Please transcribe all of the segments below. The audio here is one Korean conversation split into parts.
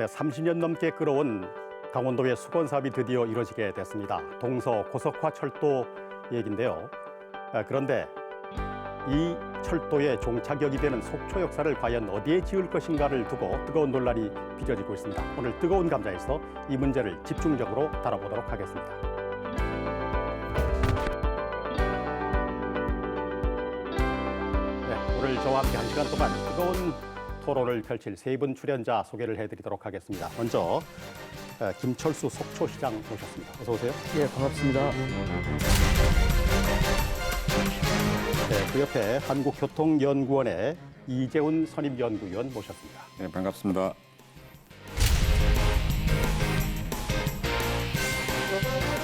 네, 30년 넘게 끌어온 강원도의 수건 사업이 드디어 이루어지게 됐습니다. 동서 고속화 철도 얘기인데요. 그런데 이 철도의 종착역이 되는 속초 역사를 과연 어디에 지을 것인가를 두고 뜨거운 논란이 빚어지고 있습니다. 오늘 뜨거운 감자에서 이 문제를 집중적으로 다뤄보도록 하겠습니다. 네, 오늘 저와 함께 1시간 동안 뜨거운 토론을 펼칠 세 분 출연자 소개를 해드리도록 하겠습니다. 먼저 김철수 속초시장 모셨습니다. 어서 오세요. 예, 반갑습니다. 네, 그 옆에 한국교통연구원의 이재훈 선임연구위원 모셨습니다. 네, 반갑습니다.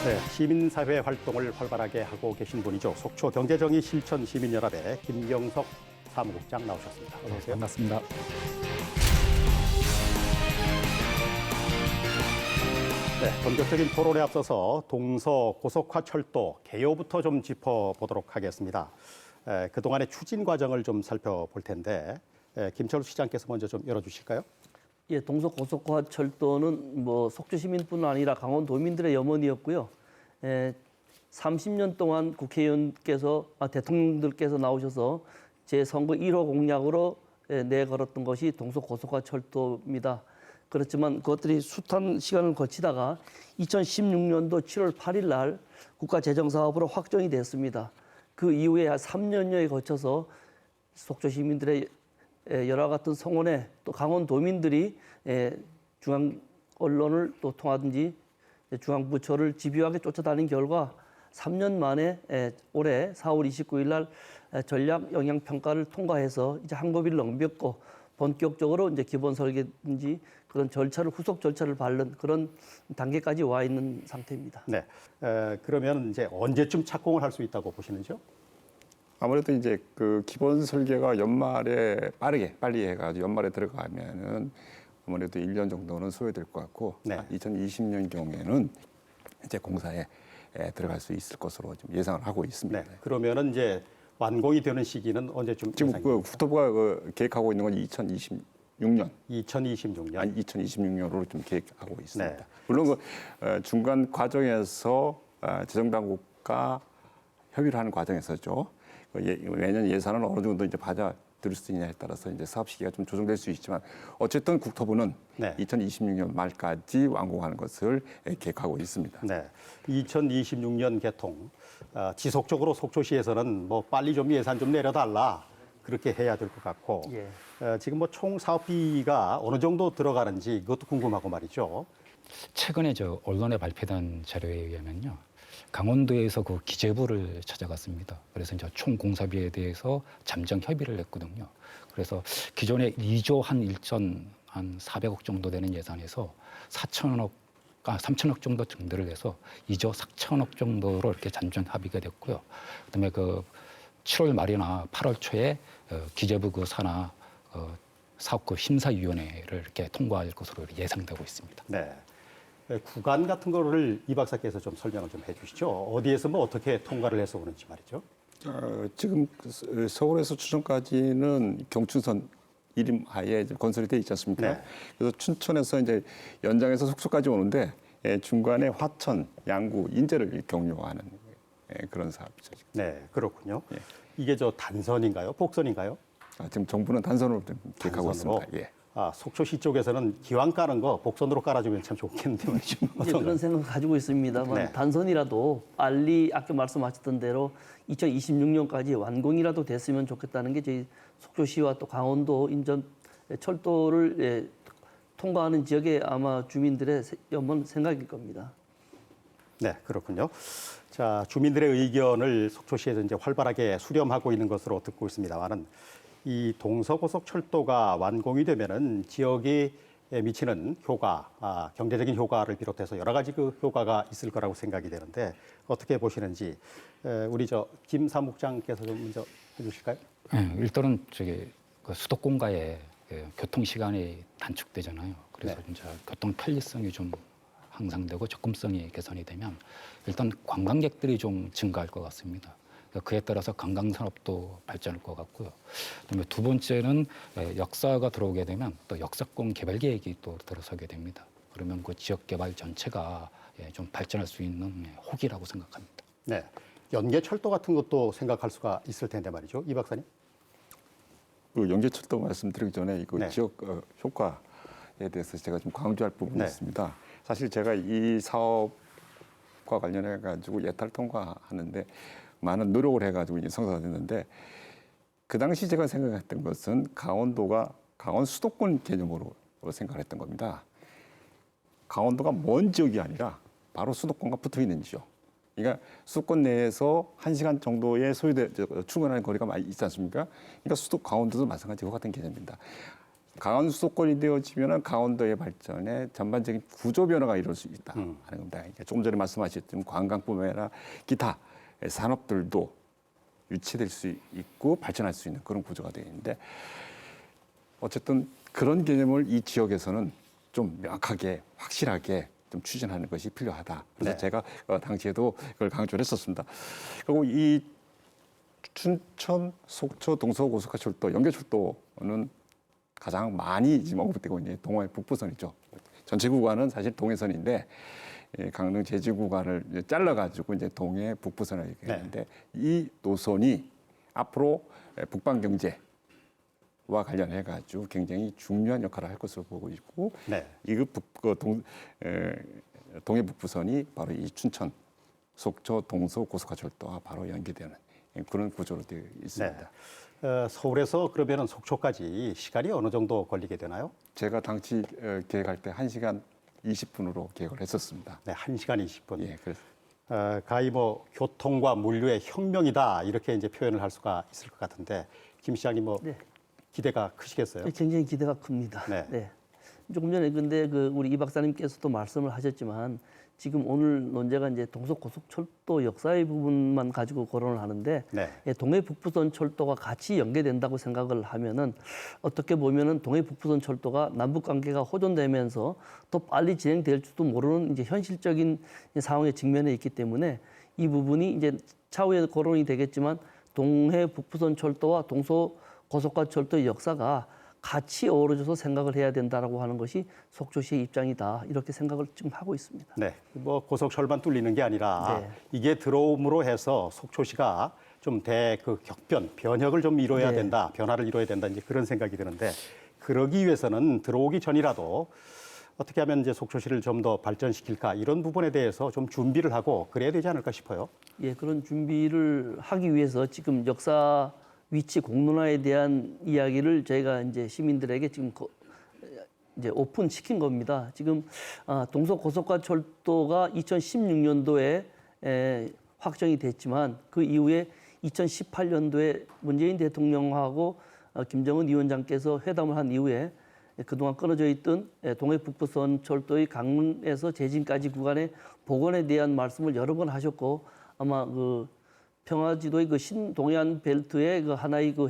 네, 시민사회 활동을 활발하게 하고 계신 분이죠. 속초경제정의 실천 시민연합의 김경석 사무국장 나오셨습니다. 어서 오세요. 반갑습니다. 네, 본격적인 토론에 앞서서 동서 고속화 철도 개요부터 좀 짚어보도록 하겠습니다. 그동안의 추진 과정을 좀 살펴볼 텐데 김철수 시장께서 먼저 좀 열어주실까요? 예, 동서 고속화 철도는 속초 시민뿐 아니라 강원도민들의 염원이었고요. 30년 동안 국회의원께서 대통령들께서 나오셔서 제 선거 1호 공약으로 내걸었던 것이 동서 고속화 철도입니다. 그렇지만 그것들이 숱한 시간을 거치다가 2016년도 7월 8일 날 국가재정사업으로 확정이 됐습니다. 그 이후에 한 3년여에 거쳐서 속초 시민들의 여러 같은 성원에 또 강원도민들이 중앙 언론을 또 통하든지 중앙부처를 집요하게 쫓아다닌 결과 3년 만에 올해 4월 29일 날 전략 영향 평가를 통과해서 이제 한고비를 넘겼고 본격적으로 이제 기본 설계든지 그런 절차를 후속 절차를 밟는 그런 단계까지 와 있는 상태입니다. 네, 그러면 이제 언제쯤 착공을 할 수 있다고 보시는지요? 아무래도 이제 그 기본 설계가 연말에 빨리 해가지고 연말에 들어가면은 아무래도 1년 정도는 소요될 것 같고 네. 2020년 경우에는 이제 공사에 들어갈 수 있을 것으로 좀 예상을 하고 있습니다. 네, 그러면은 이제 완공이 되는 시기는 언제쯤 지금 예상이 그 됩니까? 국토부가 계획하고 있는 건 2026년. 2026년. 아니 2026년으로 좀 계획하고 있습니다. 네. 물론 그 중간 과정에서 재정당국과 협의를 하는 과정에서죠. 매년 예산을 어느 정도 이제 받아들일 수 있냐에 따라서 이제 사업 시기가 좀 조정될 수 있지만 어쨌든 국토부는 네. 2026년 말까지 완공하는 것을 계획하고 있습니다. 네, 2026년 개통. 지속적으로 속초시에서는 빨리 좀 예산 좀 내려달라 그렇게 해야 될 것 같고 예. 지금 총 사업비가 어느 정도 들어가는지 이것도 궁금하고 말이죠. 최근에 언론에 발표된 자료에 의하면요, 강원도에서 그 기재부를 찾아갔습니다. 그래서 이제 총 공사비에 대해서 잠정 협의를 했거든요. 그래서 기존에 2조 한 1,400억 정도 되는 예산에서 3천억 정도 증대를 해서 2조 4천억 정도로 이렇게 잠정 합의가 됐고요. 그다음에 그 7월 말이나 8월 초에 기재부 그 산하 사업급 심사위원회를 이렇게 통과할 것으로 예상되고 있습니다. 네, 구간 같은 거를 이 박사께서 좀 설명을 좀 해주시죠. 어디에서 어떻게 통과를 해서 오는지 말이죠. 지금 서울에서 춘천까지는 경춘선 이름 하에 건설이 돼 있지 않습니까? 네. 그래서 춘천에서 이제 연장해서 속초까지 오는데 중간에 화천, 양구, 인제를 경유하는 그런 사업이죠. 네, 그렇군요. 예. 이게 단선인가요? 복선인가요? 지금 정부는 단선으로 좀 계획하고 단선으로? 있습니다. 예. 속초시 쪽에서는 기왕 까는 거 복선으로 깔아주면 참 좋겠는데 말이죠. 이제 그런 생각 가지고 있습니다만 네. 단선이라도 빨리 아까 말씀하셨던 대로 2026년까지 완공이라도 됐으면 좋겠다는 게 저희 속초시와 또 강원도 인천 철도를 통과하는 지역의 아마 주민들의 염원 생각일 겁니다. 네, 그렇군요. 자, 주민들의 의견을 속초시에서 이제 활발하게 수렴하고 있는 것으로 듣고 있습니다만은 이 동서고속철도가 완공이 되면은 지역에 미치는 효과, 경제적인 효과를 비롯해서 여러 가지 그 효과가 있을 거라고 생각이 되는데 어떻게 보시는지 우리 김 사무국장께서 좀 먼저 해주실까요? 네, 일단은 그 수도권과의 교통 시간이 단축되잖아요. 그래서 네. 이제 교통 편리성이 좀 향상되고 접근성이 개선이 되면 일단 관광객들이 좀 증가할 것 같습니다. 그에 따라서 관광산업도 발전할 것 같고요. 그다음에 두 번째는 역사가 들어오게 되면 또 역사권 개발 계획이 또 들어서게 됩니다. 그러면 그 지역 개발 전체가 좀 발전할 수 있는 호기라고 생각합니다. 네. 연계철도 같은 것도 생각할 수가 있을 텐데 말이죠. 이 박사님. 그 연계철도 말씀드리기 전에 그 네. 지역 효과에 대해서 제가 좀 강조할 부분이 네. 있습니다. 사실 제가 이 사업과 관련해 가지고 예탈 통과하는데 많은 노력을 해가지고 이제 성사가 됐는데 그 당시 제가 생각했던 것은 강원도가 강원 수도권 개념으로 생각했던 겁니다. 강원도가 먼 지역이 아니라 바로 수도권과 붙어 있는 지역. 그러니까 수도권 내에서 1시간 정도의 출근하는 거리가 많이 있지 않습니까? 그러니까 강원도도 마찬가지와 같은 개념입니다. 강원 수도권이 되어지면 강원도의 발전에 전반적인 구조 변화가 이룰 수 있다 하는 겁니다. 그러니까 조금 전에 말씀하셨던 관광뿐만 아니라 기타 산업들도 유치될 수 있고 발전할 수 있는 그런 구조가 되어 있는데 어쨌든 그런 개념을 이 지역에서는 좀 명확하게 확실하게 좀 추진하는 것이 필요하다. 그래서 네. 제가 당시에도 그걸 강조를 했었습니다. 그리고 이 춘천, 속초, 동서고속화철도, 연계철도는 가장 많이 지금 언급되고 있는 동해 북부선이죠. 전체 구간은 사실 동해선인데 강릉 제주 구간을 잘라가지고 이제 동해 북부선을 얘기했는데 이 노선이 앞으로 북방 경제와 관련해가지고 굉장히 중요한 역할을 할 것으로 보고 있고 네. 이 동해 북부선이 바로 이 춘천, 속초, 동서 고속화철도와 바로 연계되는 그런 구조로 되어 있습니다. 네. 서울에서 그러면 속초까지 시간이 어느 정도 걸리게 되나요? 제가 당시 계획할 때 1시간 20분으로 계획을 했었습니다. 네, 1시간 20분. 예, 그래서 가히 뭐 교통과 물류의 혁명이다 이렇게 이제 표현을 할 수가 있을 것 같은데 김 시장님 뭐 네. 기대가 크시겠어요? 굉장히 기대가 큽니다. 네. 조금 전에 근데 우리 이 박사님께서도 말씀을 하셨지만 지금 오늘 논제가 이제 동서고속철도 역사의 부분만 가지고 거론을 하는데 네. 동해 북부선 철도가 같이 연계된다고 생각을 하면은 어떻게 보면은 동해 북부선 철도가 남북 관계가 호전되면서 더 빨리 진행될지도 모르는 이제 현실적인 상황에 직면해 있기 때문에 이 부분이 이제 차후에 거론이 되겠지만 동해 북부선 철도와 동서고속화 철도의 역사가 같이 어우러져서 생각을 해야 된다라고 하는 것이 속초시의 입장이다 이렇게 생각을 지금 하고 있습니다. 네. 뭐 고속철만 뚫리는 게 아니라 네. 이게 들어옴으로 해서 속초시가 좀 변혁을 좀 이뤄야 네. 된다, 변화를 이뤄야 된다 이제 그런 생각이 드는데 그러기 위해서는 들어오기 전이라도 어떻게 하면 이제 속초시를 좀 더 발전시킬까 이런 부분에 대해서 좀 준비를 하고 그래야 되지 않을까 싶어요. 예, 그런 준비를 하기 위해서 지금 역사 위치 공론화에 대한 이야기를 저희가 이제 시민들에게 지금 이제 오픈시킨 겁니다. 지금 동서고속화철도가 2016년도에 확정이 됐지만 그 이후에 2018년도에 문재인 대통령하고 김정은 위원장께서 회담을 한 이후에 그동안 끊어져 있던 동해 북부선 철도의 강릉에서 제진까지 구간의 복원에 대한 말씀을 여러 번 하셨고 아마 그 평화지도의 그 신동해안 벨트의 그 하나의 그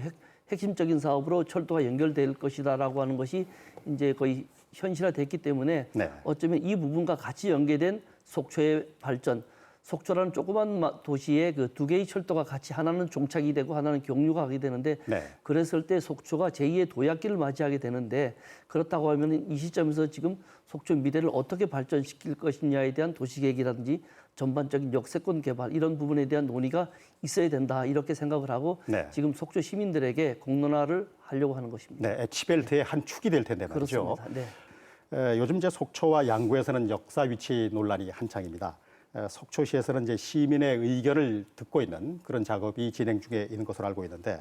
핵심적인 사업으로 철도가 연결될 것이다라고 하는 것이 이제 거의 현실화됐기 때문에 네. 어쩌면 이 부분과 같이 연계된 속초의 발전, 속초라는 조그만 도시에 그 두 개의 철도가 같이 하나는 종착이 되고 하나는 경유가 하게 되는데 네. 그랬을 때 속초가 제2의 도약기를 맞이하게 되는데 그렇다고 하면 이 시점에서 지금 속초 미래를 어떻게 발전시킬 것이냐에 대한 도시계획이라든지 전반적인 역세권 개발 이런 부분에 대한 논의가 있어야 된다 이렇게 생각을 하고 네. 지금 속초 시민들에게 공론화를 하려고 하는 것입니다. 네, H벨트의 한 축이 될 텐데 말이죠. 그렇습니다. 네. 요즘 이제 속초와 양구에서는 역사 위치 논란이 한창입니다. 속초시에서는 이제 시민의 의견을 듣고 있는 그런 작업이 진행 중에 있는 것으로 알고 있는데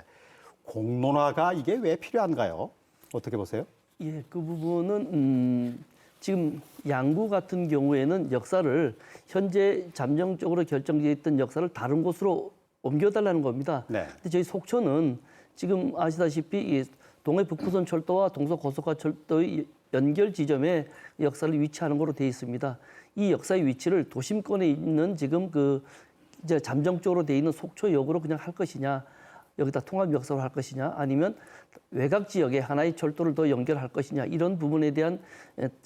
공론화가 이게 왜 필요한가요? 어떻게 보세요? 예, 그 부분은 지금 양구 같은 경우에는 역사를 현재 잠정적으로 결정되어 있던 역사를 다른 곳으로 옮겨달라는 겁니다. 네. 근데 저희 속초는 지금 아시다시피 이 동해 북부선 철도와 동서고속화 철도의 연결 지점에 역사를 위치하는 것으로 되어 있습니다. 이 역사의 위치를 도심권에 있는 지금 그 이제 잠정적으로 되어 있는 속초역으로 그냥 할 것이냐, 여기다 통합 역사로 할 것이냐, 아니면 외곽 지역에 하나의 철도를 더 연결할 것이냐 이런 부분에 대한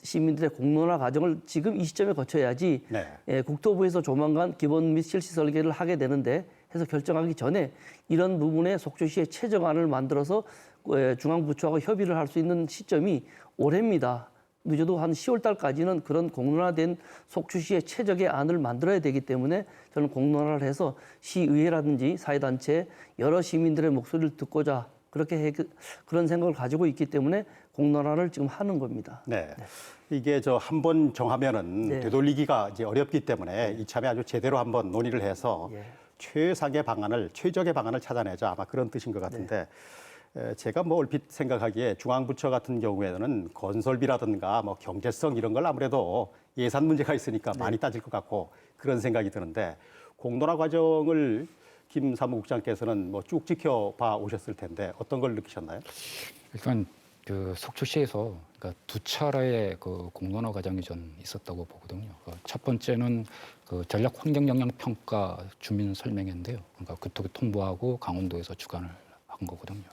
시민들의 공론화 과정을 지금 이 시점에 거쳐야지 네. 국토부에서 조만간 기본 및 실시 설계를 하게 되는데 해서 결정하기 전에 이런 부분에 속초시의 최저안을 만들어서 중앙부처하고 협의를 할 수 있는 시점이 올해입니다. 늦어도 한 10월 달까지는 그런 공론화된 속초시의 최적의 안을 만들어야 되기 때문에 저는 공론화를 해서 시의회라든지 사회단체 여러 시민들의 목소리를 듣고자 그런 생각을 가지고 있기 때문에 공론화를 지금 하는 겁니다. 네. 이게 한 번 정하면은 네. 되돌리기가 이제 어렵기 때문에 이참에 아주 제대로 한번 논의를 해서 예. 최적의 방안을 찾아내자 아마 그런 뜻인 것 같은데 제가 얼핏 생각하기에 중앙부처 같은 경우에는 건설비라든가 경제성 이런 걸 아무래도 예산 문제가 있으니까 많이 따질 것 같고 그런 생각이 드는데 공론화 과정을 김 사무국장께서는 쭉 지켜봐 오셨을 텐데 어떤 걸 느끼셨나요? 일단 그 속초시에서 그러니까 두 차례의 그 공론화 과정이 전 있었다고 보거든요. 첫 번째는 그 전략 환경 영향 평가 주민 설명회인데요. 그러니까 그쪽에 통보하고 강원도에서 주관을 한 거거든요.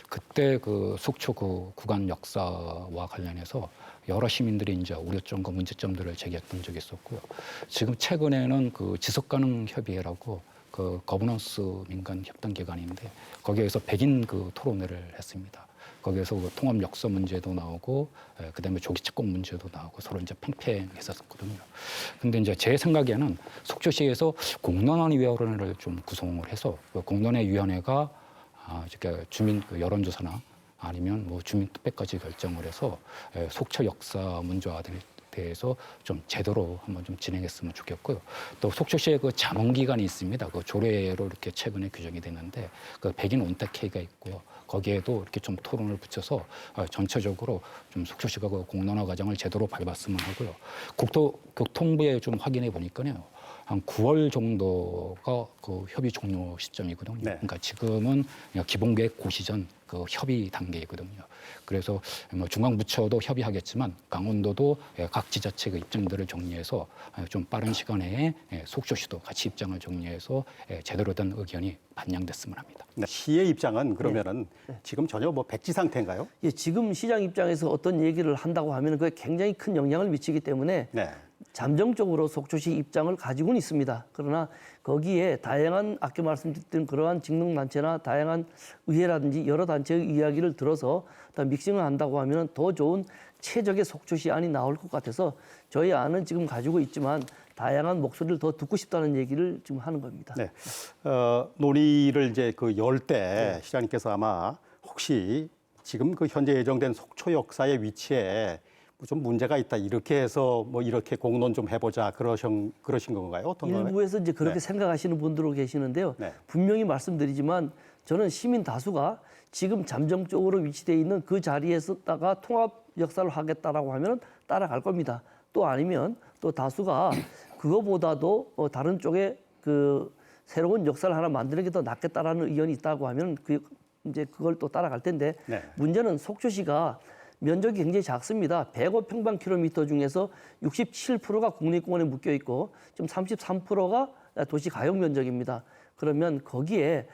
그때 그 속초 그 구간 역사와 관련해서 여러 시민들이 이제 우려점과 문제점들을 제기했던 적이 있었고요. 지금 최근에는 그 지속가능 협의회라고 그 거버넌스 민간 협동 기관인데 거기에서 백인 그 토론회를 했습니다. 거기에서 그 통합 역사 문제도 나오고 그다음에 조기 착공 문제도 나오고 서로 이제 팽팽했었거든요. 근데 이제 제 생각에는 속초시에서 공론화위원회를 좀 구성을 해서 그 공론화위원회가 그러니까 주민 그 여론조사나 아니면 주민 투표까지 결정을 해서 속초 역사 문제와 대해서 좀 제대로 한번 좀 진행했으면 좋겠고요. 또 속초시에 그 자문기관이 있습니다. 그 조례로 이렇게 최근에 규정이 됐는데 그 백인 온택회의가 있고요. 거기에도 이렇게 좀 토론을 붙여서 전체적으로 좀 속초시가 그 공론화 과정을 제대로 밟았으면 하고요. 국토교통부에 좀 확인해 보니까요. 한 9월 정도가 그 협의 종료 시점이거든요. 네. 그러니까 지금은 그냥 기본계획 고시 전 그 협의 단계이거든요. 그래서 중앙부처도 협의하겠지만 강원도도 각 지자체 그 입장들을 정리해서 좀 빠른 시간 내에 속초시도 같이 입장을 정리해서 제대로 된 의견이 반영됐으면 합니다. 네. 시의 입장은 그러면은 지금 전혀 백지 상태인가요? 예, 지금 시장 입장에서 어떤 얘기를 한다고 하면 그게 굉장히 큰 영향을 미치기 때문에 네. 잠정적으로 속초시 입장을 가지고는 있습니다. 그러나 거기에 다양한 아까 말씀드렸던 그러한 직능단체나 다양한 의회라든지 여러 단체의 이야기를 들어서 믹싱을 한다고 하면 더 좋은 최적의 속초시 안이 나올 것 같아서 저희 안은 지금 가지고 있지만 다양한 목소리를 더 듣고 싶다는 얘기를 지금 하는 겁니다. 네. 논의를 이제 열 때 시장님께서 아마 혹시 지금 현재 예정된 속초 역사의 위치에 좀 문제가 있다 이렇게 해서 이렇게 공론 좀 해보자 그러신 건가요? 어떤가요? 일부에서 이제 그렇게 네. 생각하시는 분들도 계시는데요. 네. 분명히 말씀드리지만 저는 시민 다수가 지금 잠정적으로 위치되어 있는 그 자리에서다가 통합 역사를 하겠다라고 하면 따라갈 겁니다. 또 아니면 또 다수가 그거보다도 다른 쪽에 그 새로운 역사를 하나 만드는 게 더 낫겠다라는 의견이 있다고 하면 이제 그걸 또 따라갈 텐데 네. 문제는 속초시가 면적이 굉장히 작습니다. 105평방킬로미터 중에서 67%가 국립공원에 묶여 있고 지금 33%가 도시 가용 면적입니다. 그러면 거기에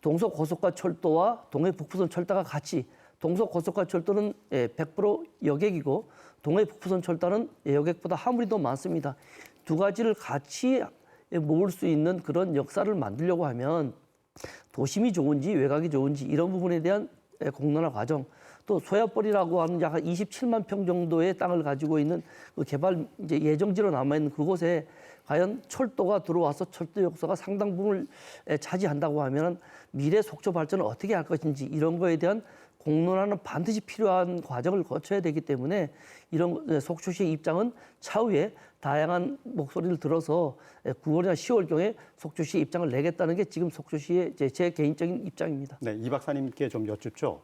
동서고속과 철도와 동해북부선 철도가 같이 동서고속과 철도는 100% 여객이고 동해북부선 철도는 여객보다 화물이 더 많습니다. 두 가지를 같이 모을 수 있는 그런 역사를 만들려고 하면 도심이 좋은지 외곽이 좋은지 이런 부분에 대한 공론화 과정 또 소야벌이라고 하는 약 27만 평 정도의 땅을 가지고 있는 그 개발 이제 예정지로 남아있는 그곳에 과연 철도가 들어와서 철도 역사가 상당 부분을 차지한다고 하면 미래 속초 발전을 어떻게 할 것인지 이런 거에 대한 공론화는 반드시 필요한 과정을 거쳐야 되기 때문에 이런 속초시의 입장은 차후에 다양한 목소리를 들어서 9월이나 10월경에 속초시의 입장을 내겠다는 게 지금 속초시의 제 개인적인 입장입니다. 네, 이 박사님께 좀 여쭙죠.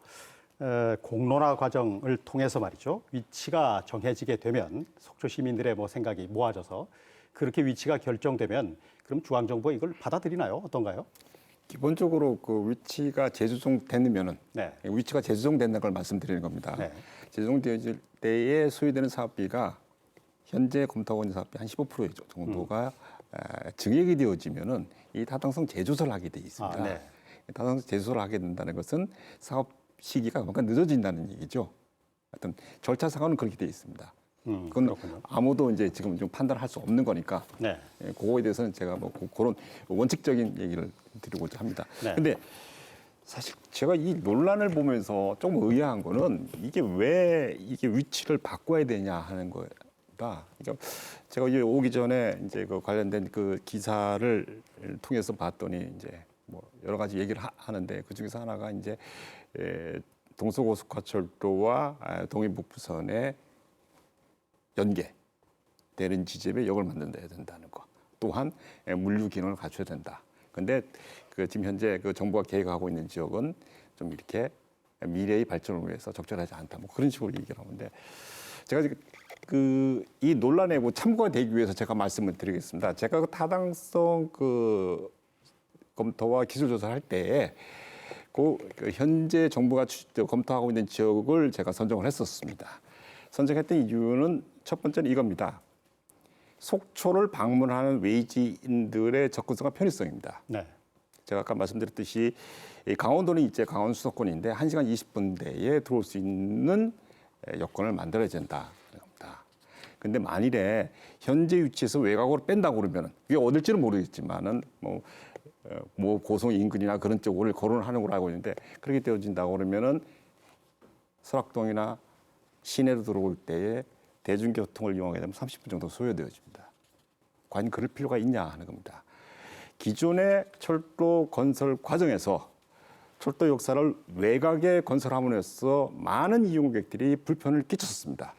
공론화 과정을 통해서 말이죠. 위치가 정해지게 되면 속초 시민들의 생각이 모아져서 그렇게 위치가 결정되면 그럼 중앙정부가 이걸 받아들이나요? 어떤가요? 기본적으로 그 위치가 재조정되면은 네. 위치가 재조정된다는 걸 말씀드리는 겁니다. 네. 재조정될 때에 소요되는 사업비가 현재 검토하고 있는 사업비 한 15% 정도가 증액이 되어지면은 이 타당성 재조사를 하게 돼 있습니다. 네. 타당성 재조사를 하게 된다는 것은 사업 시기가 그만큼 늦어진다는 얘기죠. 어떤 절차상으로는 그렇게 돼 있습니다. 그건 그렇군요. 아무도 이제 지금 좀 판단할 수 없는 거니까 네. 예, 그거에 대해서는 제가 뭐 그런 원칙적인 얘기를 드리고자 합니다. 네. 근데 사실 제가 이 논란을 보면서 조금 의아한 거는 이게 왜 이게 위치를 바꿔야 되냐 하는 거다. 그러니까 제가 이제 오기 전에 이제 그 관련된 그 기사를 통해서 봤더니 이제 뭐 여러 가지 얘기를 하는데 그 중에서 하나가 이제 동서고속화철도와 동해북부선의 연계되는 지점에 역을 만들어야 된다는 거. 또한 물류 기능을 갖춰야 된다. 근데 그 지금 현재 그 정부가 계획하고 있는 지역은 좀 이렇게 미래의 발전을 위해서 적절하지 않다. 뭐 그런 식으로 얘기를 하는데 제가 그 이 논란에 뭐 참고가 되기 위해서 제가 말씀을 드리겠습니다. 제가 그 타당성 그 검토와 기술 조사를 할 때에 그 현재 정부가 검토하고 있는 지역을 제가 선정을 했었습니다. 선정했던 이유는 첫 번째는 이겁니다. 속초를 방문하는 외지인들의 접근성과 편의성입니다. 네. 제가 아까 말씀드렸듯이 강원도는 이제 강원 수도권인데 1시간 20분 내에 들어올 수 있는 여건을 만들어야 된다. 근데 만일에 현재 위치에서 외곽으로 뺀다고 그러면 그게 어딜지는 모르겠지만은 뭐 고성 인근이나 그런 쪽을 거론을 하는 걸로 알고 있는데 그렇게 되어진다고 그러면은 설악동이나 시내로 들어올 때에 대중교통을 이용하게 되면 30분 정도 소요되어집니다. 과연 그럴 필요가 있냐 하는 겁니다. 기존의 철도 건설 과정에서 철도 역사를 외곽에 건설함으로써 많은 이용객들이 불편을 끼쳤습니다.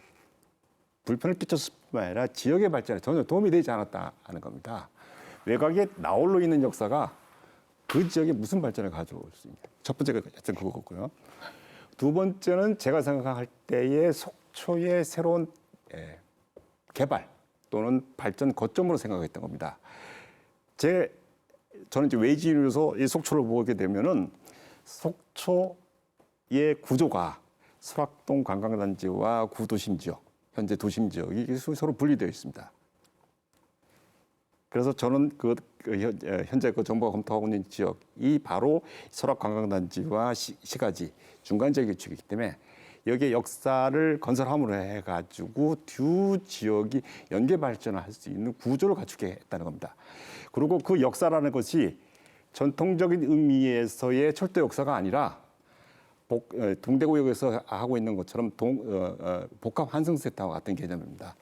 불편을 끼쳤을 뿐만 아니라 지역의 발전에 전혀 도움이 되지 않았다 하는 겁니다. 외곽에 나홀로 있는 역사가 그 지역에 무슨 발전을 가져올 수 있냐. 첫 번째가 하여튼 그거고요. 두 번째는 제가 생각할 때의 속초의 새로운 개발 또는 발전 거점으로 생각했던 겁니다. 저는 이제 외지인으로서 이 속초를 보게 되면은 속초의 구조가 설악동 관광단지와 구도심 지역, 현재 도심 지역이 서로 분리되어 있습니다. 그래서 저는 현재 그 정부가 검토하고 있는 지역이 바로 설악 관광단지와 시가지 중간 지역의 지역이기 때문에 여기에 역사를 건설함으로 해가지고 두 지역이 연계 발전을 할 수 있는 구조를 갖추게 했다는 겁니다. 그리고 그 역사라는 것이 전통적인 의미에서의 철도 역사가 아니라 동대구역에서 하고 있는 것처럼 복합 환승센터와 같은 개념입니다.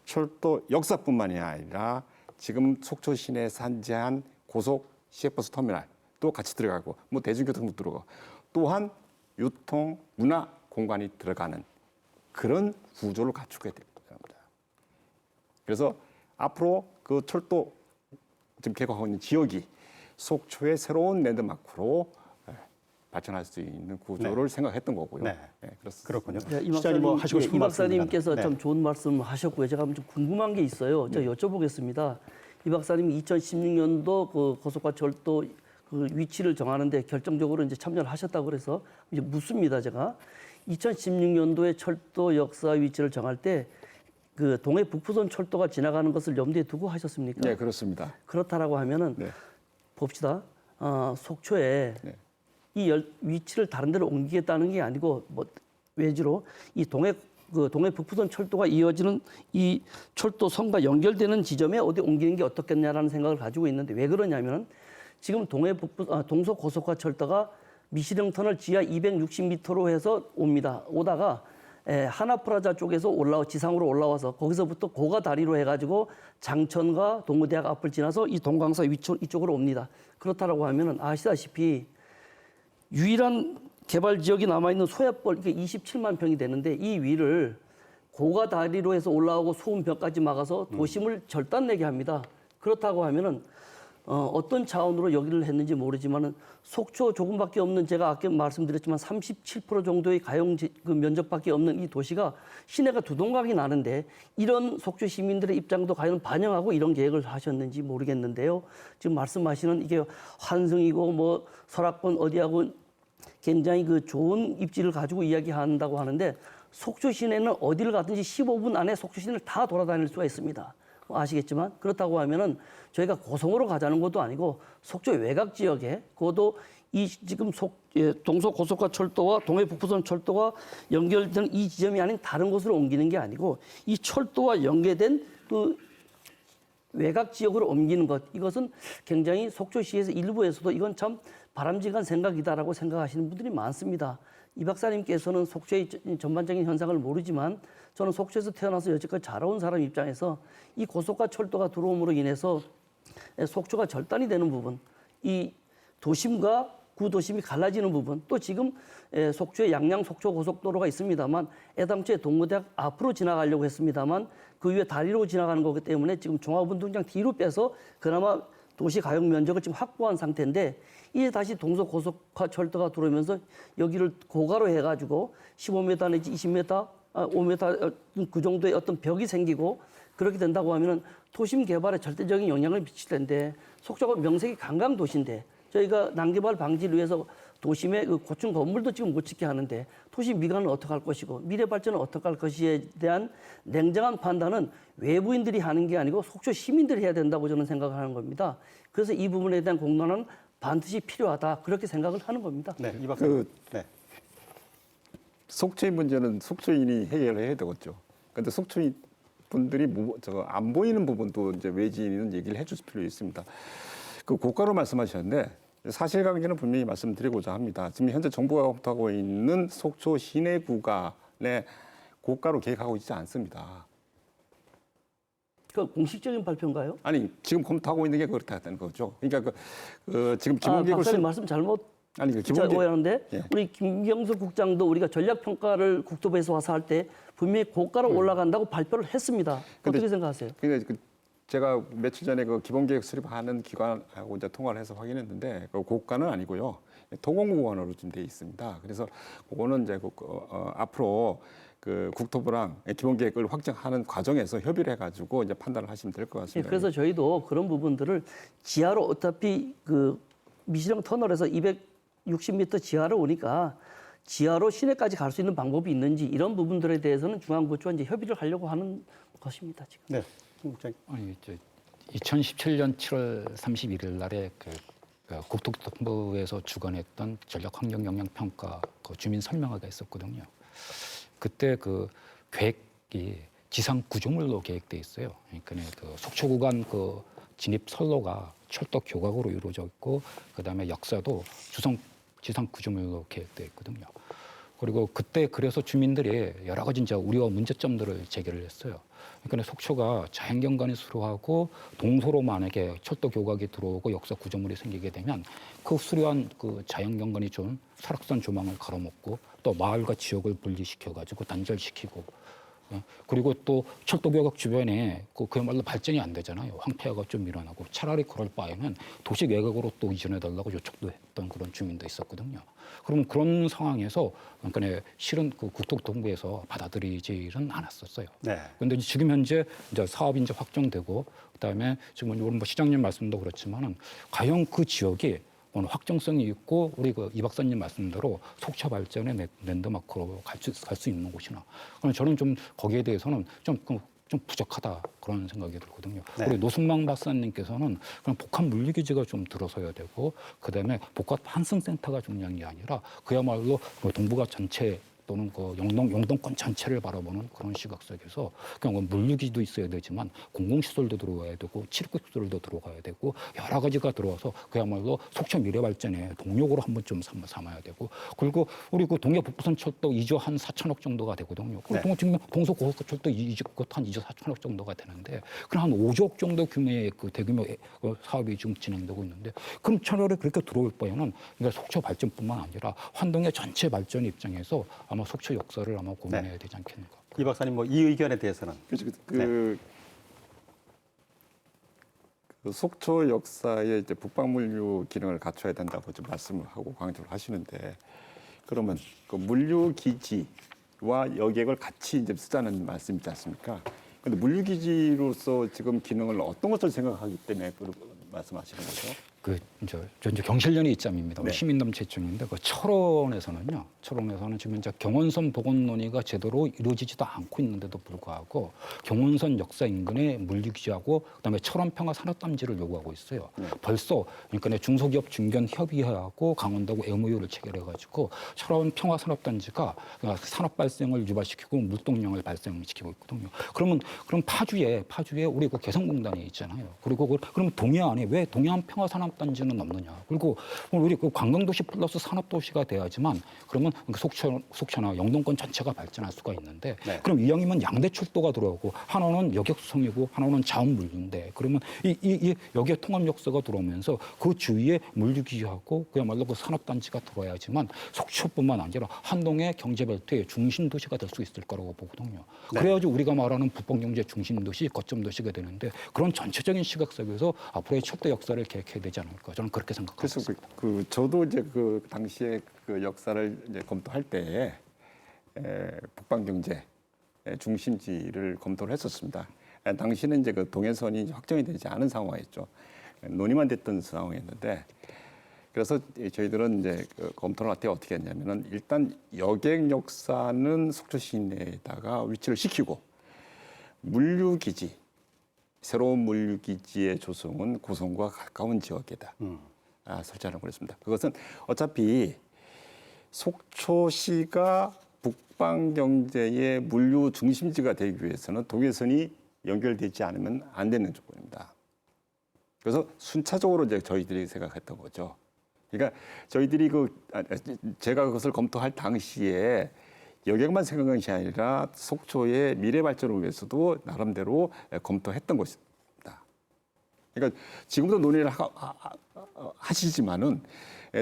철도 역사뿐만이 아니라 지금 속초 시내에 산재한 고속 시외버스 터미널도 같이 들어가고 뭐 대중교통도 들어가고 또한 유통, 문화 공간이 들어가는 그런 구조를 갖추게 됩니다. 그래서 앞으로 그 철도 지금 개각하고 있는 지역이 속초의 새로운 랜드마크로 발전할 수 있는 구조를 생각했던 거고요. 네. 그렇습니다. 그렇군요. 이 시장님 뭐 하시고 싶은 이 말씀 박사님께서 있나요? 참 좋은 말씀 하셨고요. 제가 좀 궁금한 게 있어요. 제가 여쭤보겠습니다. 이 박사님이 2016년도 그 고속화 철도 그 위치를 정하는데 결정적으로 이제 참여를 하셨다고 그래서 이제 묻습니다. 제가 2016년도에 철도 역사 위치를 정할 때 그 동해 북부선 철도가 지나가는 것을 염두에 두고 하셨습니까? 네, 그렇습니다. 그렇다라고 하면은 네. 봅시다. 속초에 네. 이 위치를 다른 데로 옮기겠다는 게 아니고 뭐 외지로 이 동해 북부선 철도가 이어지는 이 철도선과 연결되는 지점에 어디 옮기는 게 어떻겠냐라는 생각을 가지고 있는데 왜 그러냐면은 지금 동서고속화 철도가 미시령 터널 지하 260m로 해서 옵니다. 오다가 하나프라자 쪽에서 지상으로 올라와서 거기서부터 고가 다리로 해가지고 장천과 동구대학 앞을 지나서 이 동강사 이쪽으로 옵니다. 그렇다라고 하면은 아시다시피 유일한 개발 지역이 남아있는 소야벌 이게 27만 평이 되는데 이 위를 고가 다리로 해서 올라오고 소음벽까지 막아서 도심을 절단내게 합니다. 그렇다고 하면은 어떤 차원으로 여기를 했는지 모르지만은 속초 조금밖에 없는 제가 아까 말씀드렸지만 37% 정도의 가용 그 면적밖에 없는 이 도시가 시내가 두 동강이 나는데 이런 속초 시민들의 입장도 과연 반영하고 이런 계획을 하셨는지 모르겠는데요. 지금 말씀하시는 이게 환승이고 뭐 설악권 어디하고 굉장히 그 좋은 입지를 가지고 이야기한다고 하는데 속초 시내는 어디를 가든지 15분 안에 속초 시내를 다 돌아다닐 수가 있습니다. 아시겠지만 그렇다고 하면은 저희가 고성으로 가자는 것도 아니고 속초 외곽 지역에 그것도 이 지금 동서고속화 철도와 동해북부선 철도가 연결된 이 지점이 아닌 다른 곳으로 옮기는 게 아니고 이 철도와 연계된 그 외곽 지역으로 옮기는 것, 이것은 굉장히 속초시에서 일부에서도 이건 참 바람직한 생각이다라고 생각하시는 분들이 많습니다. 이 박사님께서는 속초의 전반적인 현상을 모르지만 저는 속초에서 태어나서 여지까지 자라온 사람 입장에서 이 고속화 철도가 들어옴으로 인해서 속초가 절단이 되는 부분, 이 도심과 구도심이 갈라지는 부분, 또 지금 속초에 양양 속초 고속도로가 있습니다만 애당초에 동무대학 앞으로 지나가려고 했습니다만 그 위에 다리로 지나가는 거기 때문에 지금 종합운동장 뒤로 빼서 그나마 도시 가용 면적을 지금 확보한 상태인데 이제 다시 동서고속화 철도가 들어오면서 여기를 고가로 해가지고 15m 내지 20m, 5m 그 정도의 어떤 벽이 생기고 그렇게 된다고 하면은 도심 개발에 절대적인 영향을 미칠 텐데 속초가 명색이 관광 도시인데 저희가 난개발 방지를 위해서 도심의 그 고층 건물도 지금 못 짓게 하는데 도시 미관은 어떻게 할 것이고 미래 발전은 어떻게 할 것이에 대한 냉정한 판단은 외부인들이 하는 게 아니고 속초 시민들이 해야 된다고 저는 생각을 하는 겁니다. 그래서 이 부분에 대한 공론은 반드시 필요하다 그렇게 생각을 하는 겁니다. 네, 이 박사님. 네. 속초의 문제는 속초인이 해결해야 되겠죠. 그런데 속초인 분들이 안 보이는 부분도 이제 외지인은 얘기를 해줄 필요 있습니다. 그 고가로 말씀하셨는데 사실관계는 분명히 말씀드리고자 합니다. 지금 현재 정부가 검토하고 있는 속초 시내 구간에 고가로 계획하고 있지 않습니다. 그 공식적인 발표인가요? 아니 지금 검토하고 있는 게 그렇다는 거죠. 그러니까 지금 기본계획을 박사님 말씀 잘못 아니 그 기본계획 오해하는데 예. 우리 김경수 국장도 우리가 전략평가를 국토부에서 와서 할 때 분명히 고가로 올라간다고 발표를 했습니다. 어떻게 생각하세요? 근데 제가 며칠 전에 그 기본계획 수립하는 기관하고 이제 통화를 해서 확인했는데 그 고가는 아니고요. 토공구간으로 좀 돼 있습니다. 그래서 그거는 이제 앞으로 그 국토부랑 기본계획을 확정하는 과정에서 협의를 해가지고 이제 판단을 하시면 될 것 예, 같습니다. 그래서 저희도 그런 부분들을 지하로 어차피 그 미시령 터널에서 260m 지하로 오니까 지하로 시내까지 갈 수 있는 방법이 있는지 이런 부분들에 대해서는 중앙부처와 이제 협의를 하려고 하는 것입니다. 지금. 네. 김 국장님. 아니, 2017년 7월 31일 날에 그 국토부에서 주관했던 전략환경영향평가 그 주민 설명회가 있었거든요. 그때 그 계획이 지상 구조물로 계획돼 있어요. 그러니까 그 속초 구간 그 진입 선로가 철도 교각으로 이루어져 있고 그다음에 역사도 지상 구조물로 계획돼 있거든요. 그리고 그때 그래서 주민들이 여러 가지 이제 우려와 문제점들을 제기를 했어요. 그러니까 속초가 자연경관이 수려하고 동서로 만약에 철도 교각이 들어오고 역사 구조물이 생기게 되면 그 수려한 그 자연경관이 준 설악산 조망을 가로막고 또 마을과 지역을 분리시켜가지고 단절시키고 그리고 또 철도교각 주변에 그야말로 발전이 안 되잖아요. 황폐화가 좀 일어나고 차라리 그럴 바에는 도시 외곽으로 또 이전해달라고 요청도 했던 그런 주민도 있었거든요. 그러면 그런 상황에서 그러니까 실은 그 국토부에서 받아들이지는 않았었어요. 네. 그런데 지금 현재 이제 사업이 이제 확정되고 그다음에 지금 오늘 뭐 시장님 말씀도 그렇지만은 과연 그 지역이 오늘 확정성이 있고 우리 그 이 박사님 말씀대로 속초 발전의 랜드마크로 갈 수 있는 곳이나 저는 좀 거기에 대해서는 좀 부족하다 그런 생각이 들거든요. 네. 그리고 노승망 박사님께서는 그냥 복합 물리기지가 좀 들어서야 되고 그다음에 복합 환승센터가 중요한 게 아니라 그야말로 동북아 전체 또는 그 영동권 전체를 바라보는 그런 시각 속에서 그냥 물류기도 있어야 되지만 공공시설도 들어가야 되고 체육시설도 들어가야 되고 여러 가지가 들어와서 그야말로 속초 미래발전의 동력으로 한번 좀 삼아야 되고 그리고 우리 그 동해 북부선 철도 2조 한 4천억 정도가 되거든요. 네. 지금 동서고속철도 2조 한 2조 4천억 정도가 되는데 그럼 한 5조억 정도 규모의 그 대규모 사업이 지금 진행되고 있는데 그럼 차라리 그렇게 들어올 바에는 그러니까 속초 발전뿐만 아니라 환동의 전체 발전 입장에서 아마 속초 역사를 아마 고민해야 되지 않겠는가. 이 박사님 뭐 이 의견에 대해서는 그 속초 역사에 이제 북방물류 기능을 갖춰야 된다고 좀 말씀을 하고 강조를 하시는데 그러면 그 물류 기지와 여객을 같이 이제 쓰자는 말씀이지 않습니까? 그런데 물류 기지로서 지금 기능을 어떤 것을 생각하기 때문에 그 말씀하시는 거죠? 저 이제 경실련의 입장입니다. 우리 네. 시민단체 입장인데 그 철원에서는 지금 이제 경원선 복원 논의가 제대로 이루어지지도 않고 있는데도 불구하고 경원선 역사 인근에 물류기지하고 그다음에 철원 평화 산업단지를 요구하고 있어요. 벌써 그러니까 중소기업 중견 협의회하고 강원도하고 MOU를 체결해가지고 철원 평화 산업단지가 산업 발생을 유발시키고 물동량을 발생시키고 있거든요. 그럼 파주에 우리 그 개성공단이 있잖아요. 그리고 그러면 동해안에 왜 동해안 평화 산업단지는 없느냐? 그리고 우리 그 관광도시 플러스 산업도시가 돼야지만 그러면 속초나 영동권 전체가 발전할 수가 있는데 네. 그럼 이왕이면 양대철도가 들어오고 하나는 여객수송이고 하나는 자원물류인데 그러면 이 여기에 통합 역사가 들어오면서 그 주위에 물류기지하고 그야말로 그 산업단지가 들어야지만 속초뿐만 아니라 한동의 경제벨트의 중심도시가 될 수 있을 거라고 보거든요. 네. 그래야지 우리가 말하는 북방경제 중심도시, 거점도시가 되는데 그런 전체적인 시각 속에서 앞으로의 철도 역사를 계획해야 되지 않을까 저는 그렇게 생각하고 그래서 있습니다. 저도 이제 그 당시에 그 역사를 이제 검토할 때 북방 경제 중심지를 검토를 했었습니다. 당시는 이제 그 동해선이 확정이 되지 않은 상황이었죠. 논의만 됐던 상황이었는데 그래서 저희들은 이제 그 검토를 어떻게 했냐면은 일단 여객 역사는 속초 시내에다가 위치를 시키고 물류기지 새로운 물류기지의 조성은 고성과 가까운 지역에다 설치하는 거였습니다. 그것은 어차피 속초시가 북방 경제의 물류 중심지가 되기 위해서는 동해선이 연결되지 않으면 안 되는 조건입니다. 그래서 순차적으로 이제 저희들이 생각했던 거죠. 그러니까 저희들이 제가 그것을 검토할 당시에 여객만 생각한 것이 아니라 속초의 미래 발전을 위해서도 나름대로 검토했던 것입니다. 그러니까 지금도 논의를 하시지만은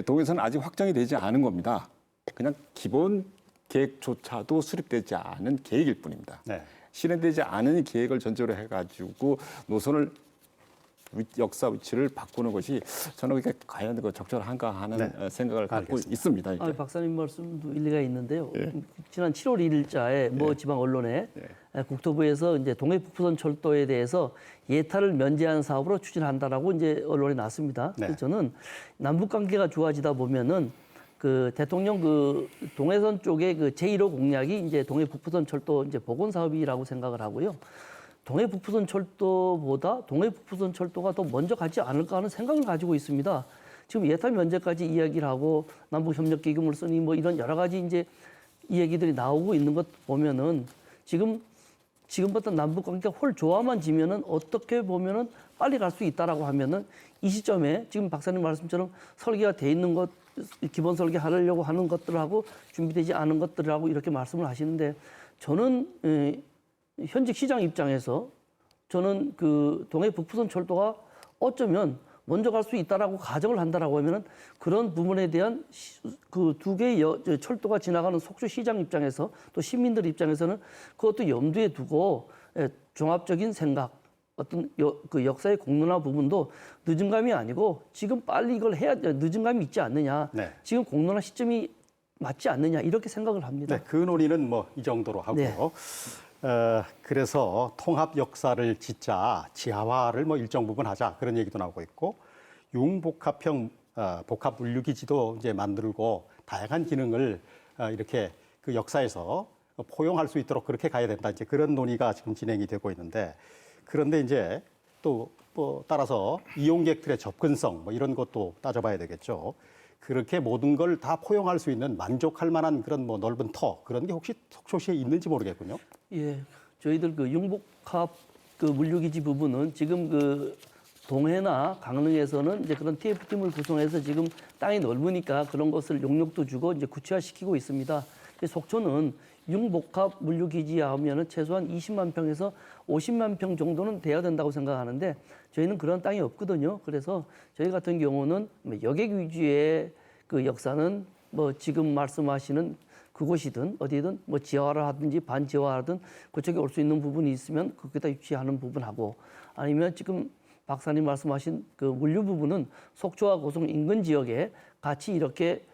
동해선은 아직 확정이 되지 않은 겁니다. 그냥 기본 계획조차도 수립되지 않은 계획일 뿐입니다. 네. 실현되지 않은 계획을 전제로 해가지고 노선을 역사 위치를 바꾸는 것이 저는 그게 과연 적절한가 하는 생각을 갖고 알겠습니다. 있습니다. 이제. 박사님 말씀도 일리가 있는데요. 예. 지난 7월 1일자에 모 지방 언론에 국토부에서 이제 동해북부선 철도에 대해서 예타를 면제하는 사업으로 추진한다라고 이제 언론에 났습니다. 네. 그래서 저는 남북 관계가 좋아지다 보면은 그 대통령 그 동해선 쪽에 그 제1호 공약이 이제 동해북부선 철도 이제 복원 사업이라고 생각을 하고요. 동해북부선 철도보다 동해북부선 철도가 더 먼저 가지 않을까 하는 생각을 가지고 있습니다. 지금 예타 면제까지 이야기를 하고 남북협력기금을 쓰니 뭐 이런 여러 가지 이제 이 얘기들이 나오고 있는 것 보면은 지금부터 남북 관계가 홀 조화만 지면은 어떻게 보면은 빨리 갈 수 있다라고 하면은 이 시점에 지금 박사님 말씀처럼 설계가 돼 있는 것 기본 설계 하려고 하는 것들하고 준비되지 않은 것들하고 이렇게 말씀을 하시는데 저는 현직 시장 입장에서 저는 그 동해 북부선 철도가 어쩌면 먼저 갈 수 있다라고 가정을 한다라고 하면은 그런 부분에 대한 그 두 개의 철도가 지나가는 속초 시장 입장에서 또 시민들 입장에서는 그것도 염두에 두고 종합적인 생각 어떤 그 역사의 공론화 부분도 늦은 감이 아니고 지금 빨리 이걸 해야 늦은 감이 있지 않느냐. 네. 지금 공론화 시점이 맞지 않느냐 이렇게 생각을 합니다. 네, 그 논의는 뭐 이 정도로 하고 네. 그래서 통합 역사를 짓자 지하화를 뭐 일정 부분 하자 그런 얘기도 나오고 있고 융복합형 복합 물류기지도 이제 만들고 다양한 기능을 이렇게 그 역사에서 포용할 수 있도록 그렇게 가야 된다 이제 그런 논의가 지금 진행이 되고 있는데 그런데 이제 또 뭐 따라서 이용객들의 접근성 뭐 이런 것도 따져봐야 되겠죠. 그렇게 모든 걸 다 포용할 수 있는 만족할 만한 그런 뭐 넓은 터 그런 게 혹시 속초시에 있는지 모르겠군요. 예, 저희들 그 융복합 그 물류기지 부분은 지금 그 동해나 강릉에서는 이제 그런 TF팀을 구성해서 지금 땅이 넓으니까 그런 것을 용역도 주고 이제 구체화시키고 있습니다. 속초는 융복합 물류기지 하면은 최소한 20만 평에서 50만 평 정도는 돼야 된다고 생각하는데 저희는 그런 땅이 없거든요. 그래서 저희 같은 경우는 여객 위주의 그 역사는 뭐 지금 말씀하시는 그곳이든 어디든 뭐 지하화를 하든지 반지하화하든 그쪽에 올 수 있는 부분이 있으면 거기다 유치하는 부분하고 아니면 지금 박사님 말씀하신 그 물류 부분은 속초와 고성 인근 지역에 같이 이렇게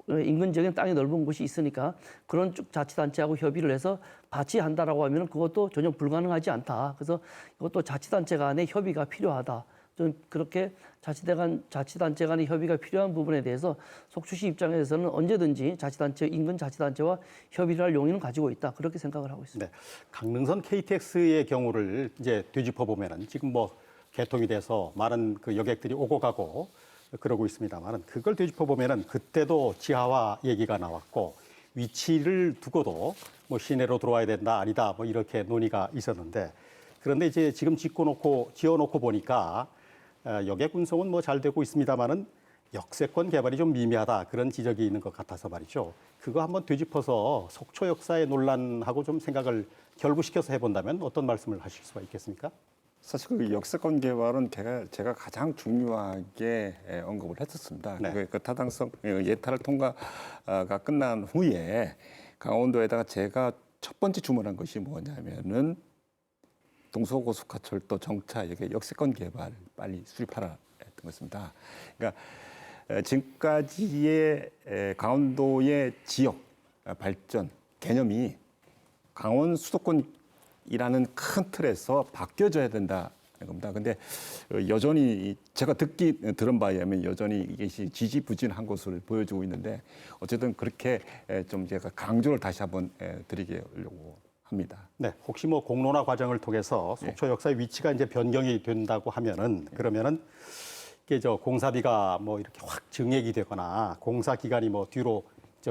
인근 지역에 땅이 넓은 곳이 있으니까 그런 쪽 자치단체하고 협의를 해서 같이 한다라고 하면 그것도 전혀 불가능하지 않다. 그래서 이것도 자치단체 간의 협의가 필요하다. 좀 그렇게 자치단체 간의 협의가 필요한 부분에 대해서 속초시 입장에서는 언제든지 인근 자치단체와 협의를 할 용의는 가지고 있다. 그렇게 생각을 하고 있습니다. 네. 강릉선 KTX의 경우를 이제 되짚어 보면은 지금 뭐 개통이 돼서 많은 그 여객들이 오고 가고 그러고 있습니다만은 그걸 되짚어 보면은 그때도 지하화 얘기가 나왔고 위치를 두고도 뭐 시내로 들어와야 된다 아니다 뭐 이렇게 논의가 있었는데 그런데 이제 지금 지어놓고 보니까 여객 운송은 뭐 잘 되고 있습니다만은 역세권 개발이 좀 미미하다 그런 지적이 있는 것 같아서 말이죠. 그거 한번 되짚어서 속초 역사의 논란하고 좀 생각을 결부시켜서 해본다면 어떤 말씀을 하실 수가 있겠습니까? 사실 그 역세권 개발은 제가 가장 중요하게 언급을 했었습니다. 네. 그 타당성 예타를 통과가 끝난 후에 강원도에다가 제가 첫 번째 주문한 것이 뭐냐면은 동서고속화철도 정차 역세권 개발 빨리 수립하라 했던 것입니다. 그러니까 지금까지의 강원도의 지역 발전 개념이 강원 수도권이라는 큰 틀에서 바뀌어져야 된다는 겁니다. 근데 여전히 제가 들은 바에 의하면 여전히 이것이 지지부진한 것을 보여주고 있는데 어쨌든 그렇게 좀 제가 강조를 다시 한번 드리려고 합니다. 네, 혹시 뭐 공론화 과정을 통해서 속초 역사의 위치가 이제 변경이 된다고 하면은 그러면은 이게 공사비가 뭐 이렇게 확 증액이 되거나 공사 기간이 뭐 뒤로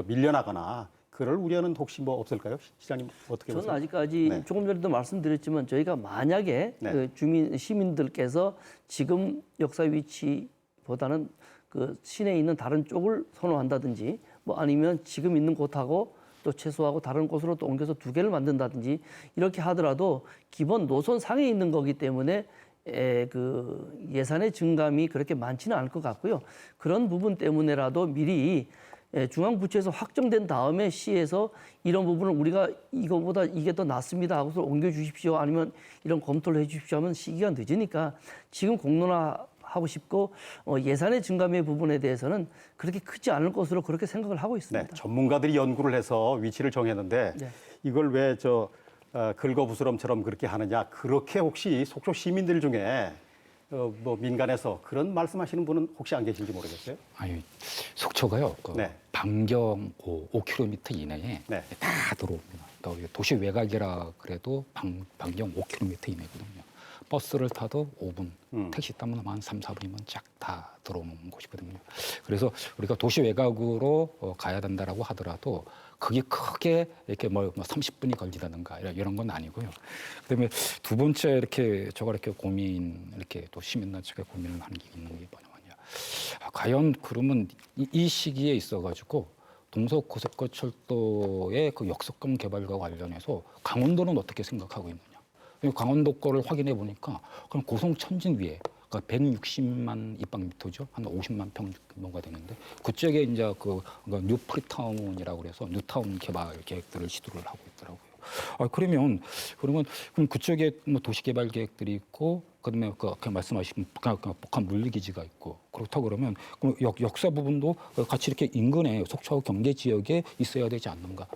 밀려나거나 그럴 우려는 혹시 뭐 없을까요, 시장님 어떻게 보세요? 저는 아직까지 네. 조금 전에도 말씀드렸지만 저희가 만약에 네. 그 시민들께서 지금 역사 위치보다는 그 시내에 있는 다른 쪽을 선호한다든지 뭐 아니면 지금 있는 곳하고 또 최소하고 다른 곳으로 또 옮겨서 두 개를 만든다든지 이렇게 하더라도 기본 노선상에 있는 거기 때문에 그 예산의 증감이 그렇게 많지는 않을 것 같고요. 그런 부분 때문에라도 미리 중앙부처에서 확정된 다음에 시에서 이런 부분을 우리가 이거보다 이게 더 낫습니다 하고서 옮겨주십시오 아니면 이런 검토를 해주십시오 하면 시기가 늦으니까 지금 공론화하고 싶고 예산의 증감의 부분에 대해서는 그렇게 크지 않을 것으로 그렇게 생각을 하고 있습니다. 네, 전문가들이 연구를 해서 위치를 정했는데 네. 이걸 왜 긁어부스럼처럼 그렇게 하느냐? 그렇게 혹시 속초 시민들 중에 뭐 민간에서 그런 말씀하시는 분은 혹시 안 계신지 모르겠어요. 아니, 속초가요. 네. 반경 5km 이내에 네. 다 들어옵니다. 그러니까 도시 외곽이라 그래도 반경 5km 이내거든요. 버스를 타도 5분, 택시 타면 한 3, 4분이면 쫙 다 들어오는 곳이거든요. 그래서 우리가 도시 외곽으로 가야 된다라고 하더라도 그게 크게 이렇게 뭐 30분이 걸리다든가 이런 건 아니고요. 그다음에 두 번째 이렇게 이렇게 또 시민단체가 고민을 하는 게 있는 게 뭐냐면요. 과연 그러면 이 시기에 있어가지고 동서고속철도의 그 역세권 개발과 관련해서 강원도는 어떻게 생각하고 있느냐? 강원도 거를 확인해 보니까 그럼 고성천진 위에 그러니까 160만 입방미터죠. 한 50만 평정도가 되는데 그쪽에 이제 뉴 프리타운이라고 그래서 뉴타운 개발 계획들을 시도를 하고 있더라고요. 그럼 그쪽에 뭐 도시 개발 계획들이 있고 그다음에 그 말씀하신 북한 물리기지가 있고 그렇다 그러면 역사 부분도 같이 이렇게 인근에 속초하고 경계 지역에 있어야 되지 않는가?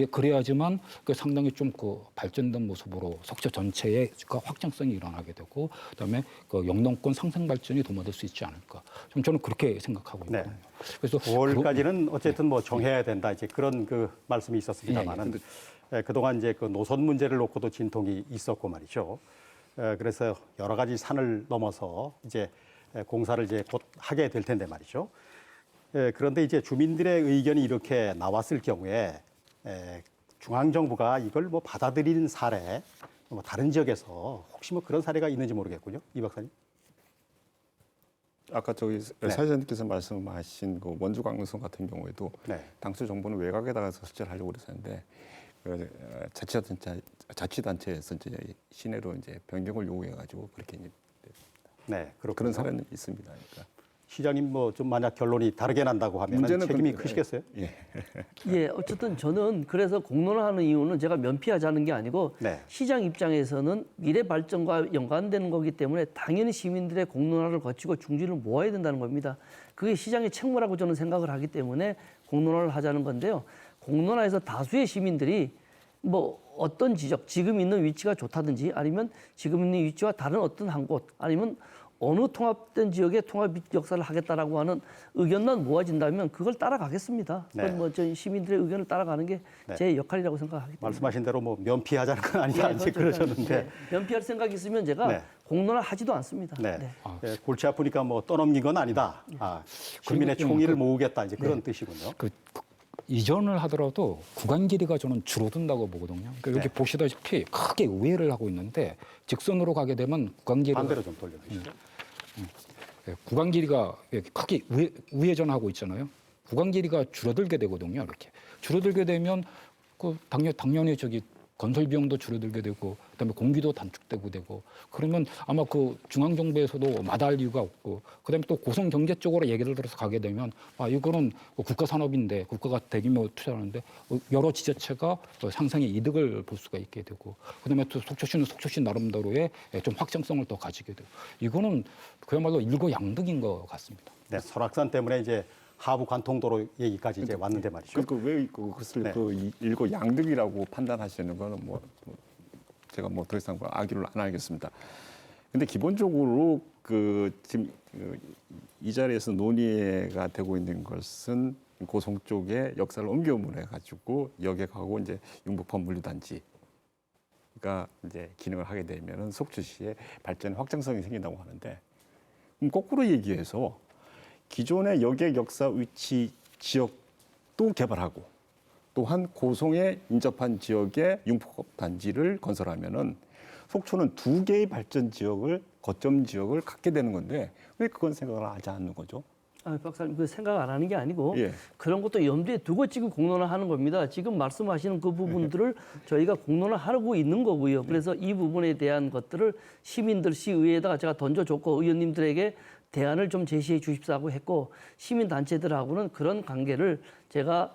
그래야지만 상당히 좀 발전된 모습으로 속초 전체의 확장성이 일어나게 되고 그다음에 영농권 상생 발전이 도모될 수 있지 않을까? 저는 그렇게 생각하고 있거든요. 네. 그래서 5월까지는 어쨌든 뭐 정해야 된다 이제 그런 그 말씀이 있었습니다만은 그동안 이제 그 노선 문제를 놓고도 진통이 있었고 말이죠. 그래서 여러 가지 산을 넘어서 이제 공사를 이제 곧 하게 될 텐데 말이죠. 그런데 이제 주민들의 의견이 이렇게 나왔을 경우에 중앙 정부가 이걸 뭐 받아들이는 사례, 뭐 다른 지역에서 혹시 뭐 그런 사례가 있는지 모르겠군요, 이 박사님. 아까 사회자님께서 말씀하신 그 원주 강릉선 같은 경우에도 네. 당초 정부는 외곽에다가 설치를 하려고 그랬었는데 자치단체에서 이제 시내로 이제 변경을 요구해가지고 그렇게 이제 네, 그렇군요. 그런 사례는 있습니다. 그러니까. 시장님 뭐 좀 만약 결론이 다르게 난다고 하면 문제는 책임이 근데, 크시겠어요? 예, 어쨌든 저는 그래서 공론화하는 이유는 제가 면피하자는 게 아니고 네. 시장 입장에서는 미래 발전과 연관되는 거기 때문에 당연히 시민들의 공론화를 거치고 중지를 모아야 된다는 겁니다. 그게 시장의 책무라고 저는 생각을 하기 때문에 공론화를 하자는 건데요. 공론화에서 다수의 시민들이 뭐 어떤 지적, 지금 있는 위치가 좋다든지 아니면 지금 있는 위치와 다른 어떤 한 곳 아니면 어느 통합된 지역에 통합 역사를 하겠다라고 하는 의견만 모아진다면 그걸 따라가겠습니다. 네. 그건 뭐 저희 시민들의 의견을 따라가는 게 제 역할이라고 생각하기 때문에. 말씀하신 대로 뭐 면피하자는 건 아니다 이제 그러셨는데 네. 면피할 생각이 있으면 제가 네. 공론화 하지도 않습니다. 네. 네. 예, 골치 아프니까 뭐 떠넘긴 건 아니다. 시민의 그리고 총의를 모으겠다 이제 그런 뜻이군요. 이전을 하더라도 구간 길이가 저는 줄어든다고 보거든요. 그러니까 여기 네. 보시다시피 크게 우회를 하고 있는데 직선으로 가게 되면 구간 길이가 반대로 좀 돌려주시죠. 구간 길이가 이렇게 크게 우회전하고 있잖아요. 구간 길이가 줄어들게 되거든요. 이렇게 줄어들게 되면 그 당연히 저기 건설 비용도 줄어들게 되고 그다음에 공기도 단축되고 되고 그러면 아마 그 중앙 정부에서도 마다할 이유가 없고 그다음에 또 고성 경제 쪽으로 얘기를 들어서 가게 되면 이거는 국가 산업인데 국가가 대규모 투자하는데 여러 지자체가 상생의 이득을 볼 수가 있게 되고 그다음에 또 속초시는 속초시 나름대로의 좀 확장성을 더 가지게 되고 이거는 그야말로 일거양득인 것 같습니다. 네, 설악산 때문에 이제 하부 관통도로 얘기까지 이제 왔는데 말이죠. 그러니까 왜 그것을 네. 일거 양득이라고 판단하시는 거는 제가 더 이상 악의를 안 하겠습니다. 근데 기본적으로 지금 이 자리에서 논의가 되고 있는 것은 고성 쪽에 역사를 옮겨문해 가지고 역에 가고 이제 융복판 물류단지가 이제 기능을 하게 되면은 속초시의 발전 확장성이 생긴다고 하는데 그럼 거꾸로 얘기해서 기존의 역의 역사 위치 지역도 개발하고 또한 고성에 인접한 지역에 융복합 단지를 건설하면은 속초는 두 개의 발전 지역을 거점 지역을 갖게 되는 건데 왜 그건 생각을 하지 않는 거죠? 박사님 그 생각 안 하는 게 아니고 예. 그런 것도 염두에 두고 지금 공론화하는 겁니다. 지금 말씀하시는 그 부분들을 저희가 공론화하고 있는 거고요. 그래서 이 부분에 대한 것들을 시민들 시의회에다가 제가 던져줬고 의원님들에게 대안을 좀 제시해 주십사고 했고 시민단체들하고는 그런 관계를 제가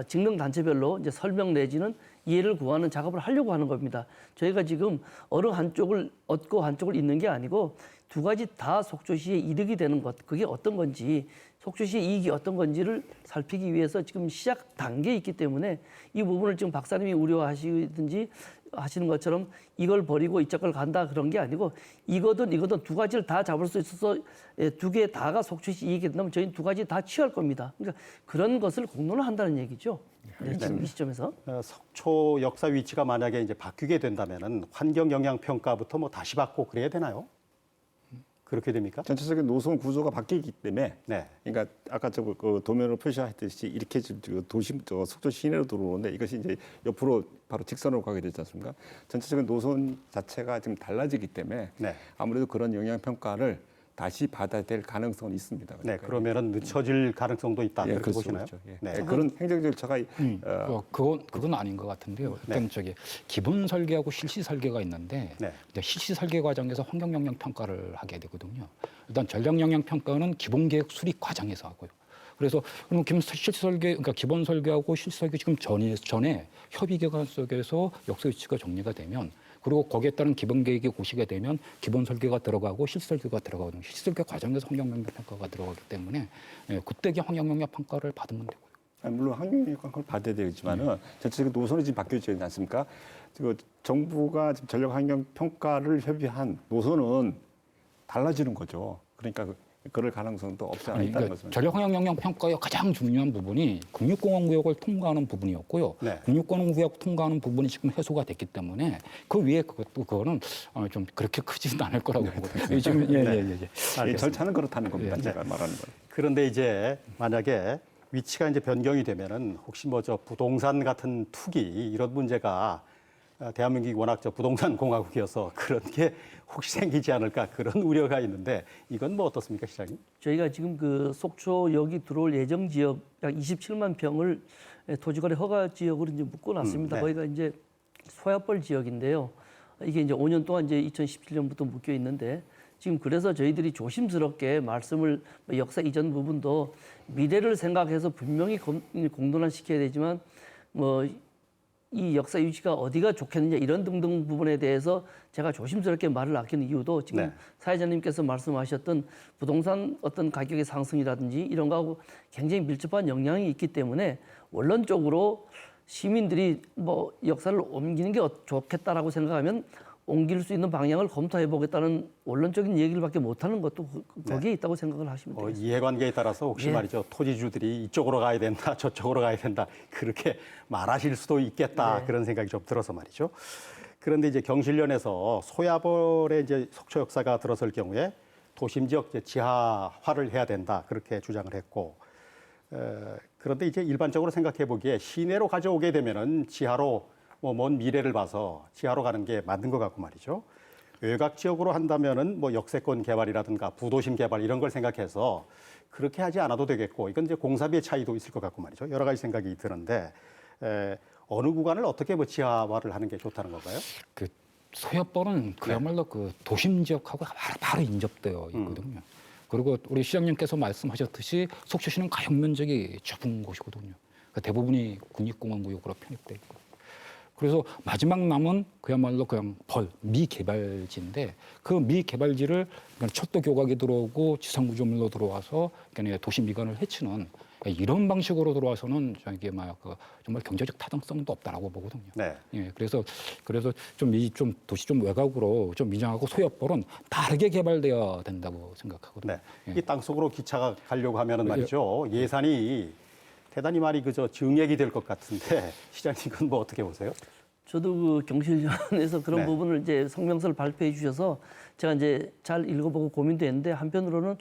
직능단체별로 이제 설명 내지는 이해를 구하는 작업을 하려고 하는 겁니다. 저희가 지금 어느 한쪽을 얻고 한쪽을 잃는 게 아니고 두 가지 다 속초시에 이득이 되는 것, 그게 어떤 건지, 속초시의 이익이 어떤 건지를 살피기 위해서 지금 시작 단계에 있기 때문에 이 부분을 지금 박사님이 우려하시든지 하시는 것처럼 이걸 버리고 이쪽을 간다 그런 게 아니고 이거든 두 가지를 다 잡을 수 있어서 두 개 다가 속초시 이익이 된다면 저희는 두 가지 다 취할 겁니다. 그러니까 그런 것을 공론을 한다는 얘기죠. 네, 지금 이 시점에서. 속초 역사 위치가 만약에 이제 바뀌게 된다면은 환경 영향 평가부터 뭐 다시 받고 그래야 되나요? 그렇게 됩니까? 전체적인 노선 구조가 바뀌기 때문에 네. 그러니까 아까 그 도면으로 표시했듯이 이렇게 지금 속초 시내로 들어오는데 이것이 이제 옆으로 바로 직선으로 가게 되지 않습니까? 전체적인 노선 자체가 지금 달라지기 때문에 네. 아무래도 그런 영향 평가를 다시 받아야 될 가능성은 있습니다. 네, 그러면은 늦춰질 가능성도 있다 그렇게 그렇죠, 보시나요? 그렇죠. 예. 네. 그런 행정 절차가 그건 아닌 것 같은데요. 일단 저기 기본 설계하고 실시 설계가 있는데 네. 이제 실시 설계 과정에서 환경 영향 평가를 하게 되거든요. 일단 전략 영향 평가는 기본 계획 수립 과정에서 하고요. 그래서 그럼 실시 설계, 그러니까 기본 설계하고 실시 설계 지금 전에 협의 기간 속에서 역사 위치가 정리가 되면 그리고 거기에 따른 기본 계획이 고시게 되면 기본 설계가 들어가고 실시 설계가 들어가거든요. 실시 설계 과정에서 환경 영향 평가가 들어가기 때문에 그때 환경 영향 평가를 받으면 되고요. 물론 환경 영향 평가를 받아야 되지만은 전체적인 노선이 지금 바뀌어져 있지 않습니까? 지금 정부가 지금 전력 환경 평가를 협의한 노선은 달라지는 거죠. 그러니까 그럴 가능성도 없지 않아 있다는 그러니까 것은. 전력 환경 영향 평가의 가장 중요한 부분이 국립공원구역을 통과하는 부분이었고요. 네. 국립공원구역 통과하는 부분이 지금 해소가 됐기 때문에 그 위에 그거는 좀 그렇게 크지는 않을 거라고 보거든요. 지금 이 절차는 그렇다는 겁니다. 네. 제가 말하는 건. 그런데 이제 만약에 위치가 이제 변경이 되면은 혹시 뭐 저 부동산 같은 투기 이런 문제가 대한민국이 워낙 저 부동산 공화국이어서 그런 게 혹시 생기지 않을까 그런 우려가 있는데 이건 뭐 어떻습니까, 시장님? 저희가 지금 그 속초역이 들어올 예정 지역 약 27만 평을 토지거래 허가 지역으로 이제 묶어놨습니다. 네. 거기가 이제 소야벌 지역인데요. 이게 이제 5년 동안 이제 2017년부터 묶여 있는데 지금 그래서 저희들이 조심스럽게 말씀을 역사 이전 부분도 미래를 생각해서 분명히 공론화시켜야 되지만 뭐 이 역사 유지가 어디가 좋겠느냐 이런 등등 부분에 대해서 제가 조심스럽게 말을 아끼는 이유도 지금 네. 사회자님께서 말씀하셨던 부동산 어떤 가격의 상승이라든지 이런 거하고 굉장히 밀접한 영향이 있기 때문에 원론적으로 시민들이 뭐 역사를 옮기는 게 좋겠다라고 생각하면 옮길 수 있는 방향을 검토해 보겠다는 원론적인 얘기를밖에 못하는 것도 거기에 있다고 생각을 하시면 되겠습니다. 이해관계에 따라서 혹시 예. 말이죠. 토지주들이 이쪽으로 가야 된다, 저쪽으로 가야 된다 그렇게 말하실 수도 있겠다 네. 그런 생각이 좀 들어서 말이죠. 그런데 이제 경실련에서 소야벌의 이제 속초 역사가 들어설 경우에 도심 지역 이제 지하화를 해야 된다 그렇게 주장을 했고, 그런데 이제 일반적으로 생각해 보기에 시내로 가져오게 되면은 지하로 뭐 먼 미래를 봐서 지하로 가는 게 맞는 것 같고 말이죠. 외곽 지역으로 한다면은 뭐 역세권 개발이라든가 부도심 개발 이런 걸 생각해서 그렇게 하지 않아도 되겠고, 이건 이제 공사비의 차이도 있을 것 같고 말이죠. 여러 가지 생각이 드는데 어느 구간을 어떻게 뭐 지하화를 하는 게 좋다는 건가요? 그 소협벌은 그야말로 그 도심 지역하고 바로 인접되어 있거든요. 그리고 우리 시장님께서 말씀하셨듯이 속초시는 가용 면적이 좁은 곳이거든요. 그러니까 대부분이 국립공원구역으로 편입돼 있고. 그래서 마지막 남은 그야말로 그냥 미개발지인데 그 미개발지를 철도 교각이 들어오고 지상구조물로 들어와서 그러니까 도시 미관을 해치는 이런 방식으로 들어와서는 저게 막 정말 경제적 타당성도 없다라고 보거든요. 네. 예, 그래서 좀 도시 좀 외곽으로 좀 미장하고 소협벌은 다르게 개발되어야 된다고 생각하거든요. 네. 이 땅속으로 기차가 가려고 하면은 말이죠. 예산이 대단히 많이 그저 증액이 될 것 같은데 시장님 그건 뭐 어떻게 보세요? 저도 그 경실련에서 그런 네. 부분을 이제 성명서를 발표해 주셔서 제가 이제 잘 읽어보고 고민도 했는데 한편으로는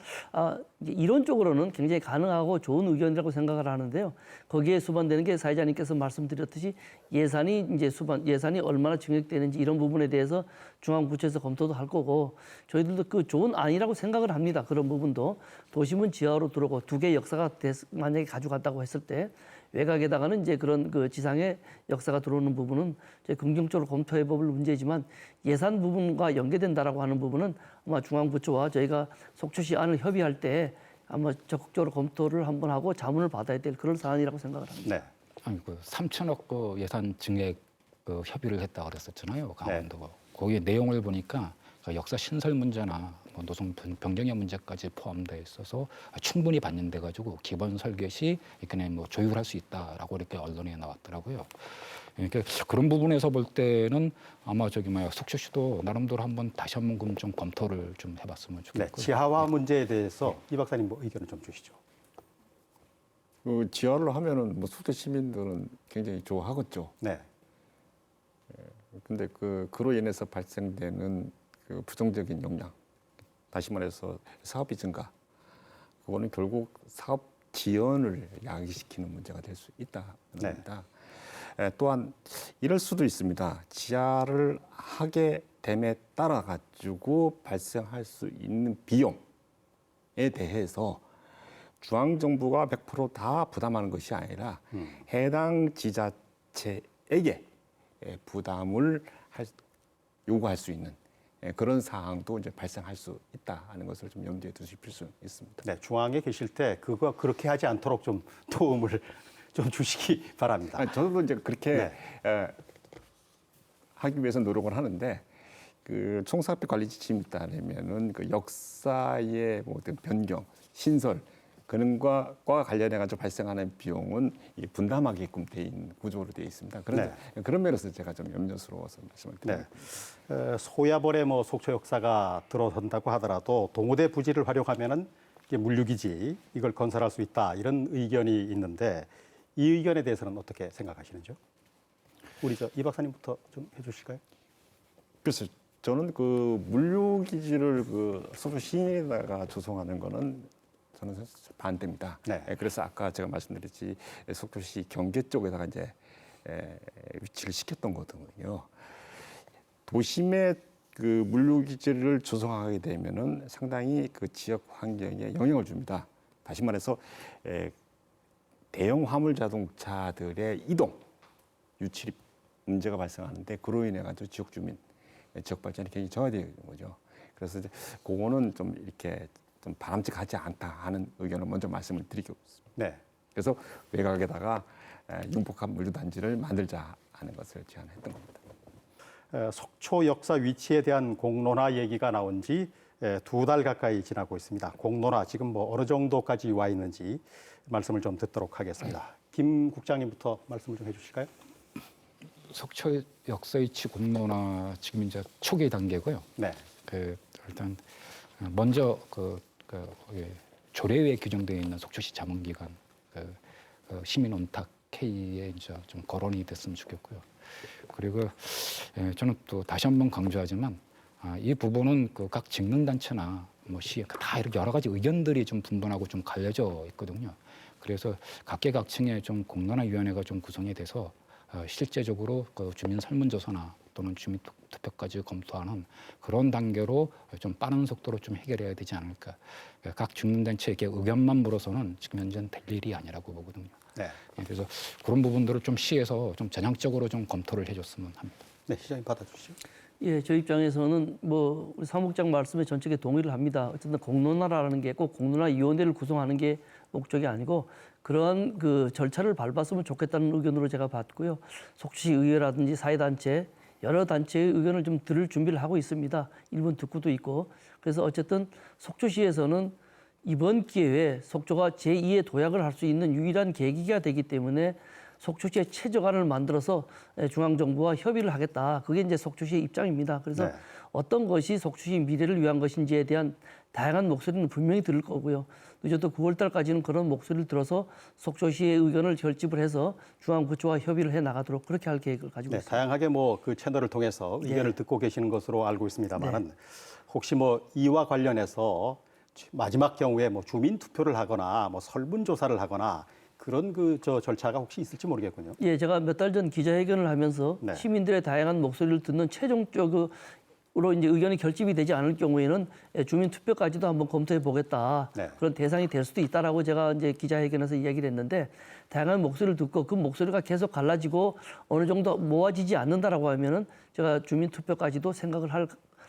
이제 이론적으로는 굉장히 가능하고 좋은 의견이라고 생각을 하는데요. 거기에 수반되는 게 사회자님께서 말씀드렸듯이 예산이 얼마나 증액되는지 이런 부분에 대해서 중앙부처에서 검토도 할 거고 저희들도 그 좋은 안이라고 생각을 합니다. 그런 부분도 도심은 지하로 들어오고 두 개의 역사가 만약에 가져갔다고 했을 때 외곽에다가는 이제 그런 그 지상의 역사가 들어오는 부분은 이제 긍정적으로 검토해 볼 문제지만 예산 부분과 연계된다라고 하는 부분은 아마 중앙부처와 저희가 속초시 안을 협의할 때 아마 적극적으로 검토를 한번 하고 자문을 받아야 될 그런 사안이라고 생각을 합니다. 네. 아니 3천억 그 예산 증액 협의를 했다 그랬었잖아요. 강원도가. 거기에 내용을 보니까 역사 신설 문제나 뭐 노선 변경의 문제까지 포함되어 있어서 충분히 반영돼 가지고 기본 설계 시 이렇게 뭐 조율할 수 있다라고 이렇게 언론에 나왔더라고요. 그러니까 그런 부분에서 볼 때는 아마 속초시도 나름대로 다시 한번 좀 검토를 좀 해봤으면 네. 좋겠고요. 지하화 문제에 대해서 이 박사님 뭐 의견을 좀 주시죠. 그 지하를 하면은 뭐 속초 시민들은 굉장히 좋아하겠죠. 네. 근데 그로 인해서 발생되는 그 부정적인 영향, 다시 말해서 사업비 증가, 그거는 결국 사업 지연을 야기시키는 문제가 될 수 있다는 겁니다. 또한 이럴 수도 있습니다. 지하를 하게 됨에 따라 가지고 발생할 수 있는 비용에 대해서 중앙 정부가 100% 부담하는 것이 아니라 해당 지자체에게 부담을 요구할 수 있는 그런 사항도 이제 발생할 수 있다는 것을 좀 염두에 두실 필수 있습니다. 네, 중앙에 계실 때 그거 그렇게 하지 않도록 좀 도움을 좀 주시기 바랍니다. 저도 이제 그렇게 네. 하기 위해서 노력을 하는데 그 총사업비 관리 지침에 따르면은 그 역사의 뭐 어떤 변경, 신설 그런과 관련해 가지고 발생하는 비용은 분담하게끔 돼 있는 구조로 되어 있습니다. 그런데 그런 면에서 제가 좀 염려스러워서 말씀을 드립니다. 소야벌의 뭐 속초 역사가 들어선다고 하더라도 동호대 부지를 활용하면은 이제 물류기지 이걸 건설할 수 있다 이런 의견이 있는데 이 의견에 대해서는 어떻게 생각하시는지요? 우리 이 박사님부터 좀 해주실까요? 그래서 저는 그 물류기지를 그 속초 시내에다가 조성하는 거는 저는 반대입니다. 네. 그래서 아까 제가 말씀드렸지 속초시 경계 쪽에다가 이제 위치를 시켰던 거거든요. 도심에 그 물류기지를 조성하게 되면은 상당히 그 지역 환경에 영향을 줍니다. 다시 말해서 대형 화물 자동차들의 이동, 유출입 문제가 발생하는데 그로 인해 가지고 지역 주민, 지역 발전이 굉장히 저하되는 거죠. 그래서 이제 그거는 좀 이렇게 좀 바람직하지 않다 하는 의견을 먼저 말씀을 드리겠습니다. 네. 그래서 외곽에다가 융복합 물류단지를 만들자 하는 것을 제안했던 겁니다. 속초 역사 위치에 대한 공론화 얘기가 나온 지 2달 가까이 지나고 있습니다. 공론화 지금 뭐 어느 정도까지 와 있는지 말씀을 좀 듣도록 하겠습니다. 김 국장님부터 말씀을 좀 해주실까요? 속초 역서이치 공론화 지금 이제 초기 단계고요. 네. 일단 먼저 조례에 규정되어 있는 속초시 자문기관 시민 온탁 K에 이제 좀 거론이 됐으면 좋겠고요. 그리고 저는 또 다시 한번 강조하지만 이 부분은 각 직능단체나 뭐 시 다 이렇게 여러 가지 의견들이 좀 분분하고 좀 갈려져 있거든요. 그래서 각계각층의 좀 공론화위원회가 좀 구성이 돼서 실제적으로 주민 설문조사나 또는 주민 투표까지 검토하는 그런 단계로 좀 빠른 속도로 좀 해결해야 되지 않을까. 각 주민단체에게 의견만 물어서는 지금 현재는 될 일이 아니라고 보거든요. 네. 그래서 그런 부분들을 좀 시에서 좀 전향적으로 좀 검토를 해줬으면 합니다. 네, 시장님 받아주시죠. 예, 저 입장에서는 뭐 우리 사무국장 말씀에 전적에 동의를 합니다. 어쨌든 공론화라는 게 꼭 공론화위원회를 구성하는 게 목적이 아니고 그러한 그 절차를 밟았으면 좋겠다는 의견으로 제가 봤고요. 속초시 의회라든지 사회단체 여러 단체의 의견을 좀 들을 준비를 하고 있습니다. 일본 듣고도 있고. 그래서 어쨌든 속초시에서는 이번 기회에 속초가 제2의 도약을 할 수 있는 유일한 계기가 되기 때문에 속초시의 최저간을 만들어서 중앙정부와 협의를 하겠다. 그게 이제 속초시의 입장입니다. 그래서 네. 어떤 것이 속초시 미래를 위한 것인지에 대한 다양한 목소리는 분명히 들을 거고요. 늦어도 9월 달까지는 그런 목소리를 들어서 속초시의 의견을 결집을 해서 중앙부처와 협의를 해 나가도록 그렇게 할 계획을 가지고 네, 있습니다. 다양하게 뭐 그 채널을 통해서 의견을 듣고 계시는 것으로 알고 있습니다만은 네. 혹시 뭐 이와 관련해서 마지막 경우에 뭐 주민 투표를 하거나 뭐 설문조사를 하거나 그런 절차가 혹시 있을지 모르겠군요. 예, 제가 몇 달 전 기자회견을 하면서 네. 시민들의 다양한 목소리를 듣는 최종적으로 이제 의견이 결집이 되지 않을 경우에는 주민 투표까지도 한번 검토해 보겠다. 네. 그런 대상이 될 수도 있다라고 제가 이제 기자회견에서 이야기를 했는데 다양한 목소리를 듣고 그 목소리가 계속 갈라지고 어느 정도 모아지지 않는다라고 하면은 제가 주민 투표까지도 생각을 할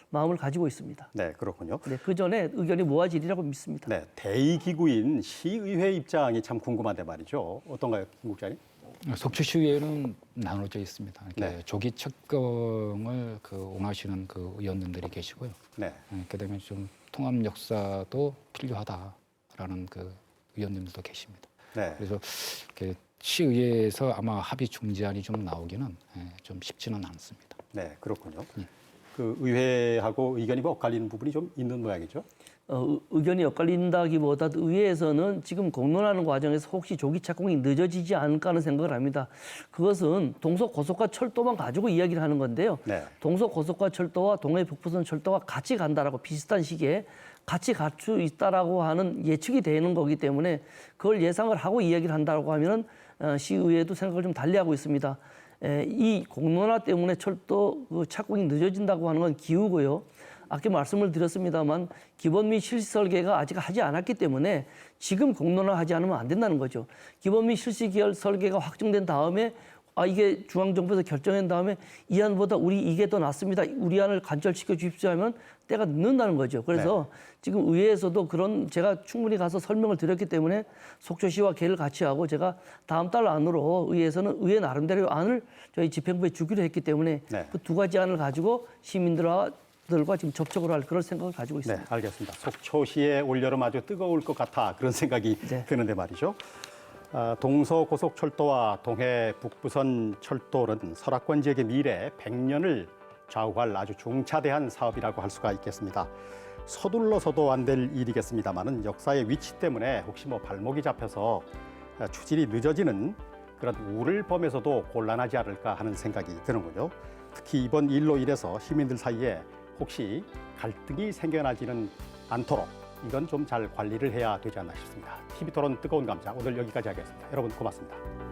마음을 가지고 있습니다. 네, 그렇군요. 네, 그 전에 의견이 모아지리라고 믿습니다. 네, 대의기구인 시의회 입장이 참 궁금한데 말이죠. 어떤가요, 김 국장님? 속초시의회는 나눠져 있습니다. 이렇게 네. 조기 책정을 원하시는 의원님들이 계시고요. 네, 그다음에 좀 통합 역사도 필요하다라는 의원님들도 계십니다. 네, 그래서 시의회에서 아마 합의 중재안이 좀 나오기는 좀 쉽지는 않습니다. 네, 그렇군요. 예. 그 의회하고 의견이 뭐 엇갈리는 부분이 좀 있는 모양이죠. 의견이 엇갈린다기보다 의회에서는 지금 공론하는 과정에서 혹시 조기 착공이 늦어지지 않을까 하는 생각을 합니다. 그것은 동서고속과 철도만 가지고 이야기를 하는 건데요. 네. 동서고속과 철도와 동해 북부선 철도가 같이 간다라고 비슷한 시기에 같이 갈 수 있다라고 하는 예측이 되는 거기 때문에 그걸 예상을 하고 이야기를 한다고 하면은 시의회도 생각을 좀 달리하고 있습니다. 이 공론화 때문에 철도 착공이 늦어진다고 하는 건 기우고요. 아까 말씀을 드렸습니다만 기본 및 실시 설계가 아직 하지 않았기 때문에 지금 공론화하지 않으면 안 된다는 거죠. 기본 및 실시 계열 설계가 확정된 다음에 이게 중앙정부에서 결정한 다음에 이 안보다 이게 더 낫습니다. 우리 안을 간절시켜 주십시오 하면 때가 늦는다는 거죠. 그래서 지금 의회에서도 그런 제가 충분히 가서 설명을 드렸기 때문에 속초시와 계를 같이 하고 제가 다음 달 안으로 의회에서는 의회 나름대로 안을 저희 집행부에 주기로 했기 때문에 네. 그 두 가지 안을 가지고 시민들과 지금 접촉을 할 그런 생각을 가지고 네, 있습니다. 알겠습니다. 속초시의 올여름 아주 뜨거울 것 같아 그런 생각이 네. 드는데 말이죠. 동서고속철도와 동해 북부선 철도는 설악권 지역의 미래 100년을 좌우할 아주 중차대한 사업이라고 할 수가 있겠습니다. 서둘러서도 안 될 일이겠습니다만은 역사의 위치 때문에 혹시 뭐 발목이 잡혀서 추진이 늦어지는 그런 우를 범해서도 곤란하지 않을까 하는 생각이 드는군요. 특히 이번 일로 인해서 시민들 사이에 혹시 갈등이 생겨나지는 않도록 이건 좀 잘 관리를 해야 되지 않나 싶습니다. TV토론 뜨거운 감자 오늘 여기까지 하겠습니다. 여러분 고맙습니다.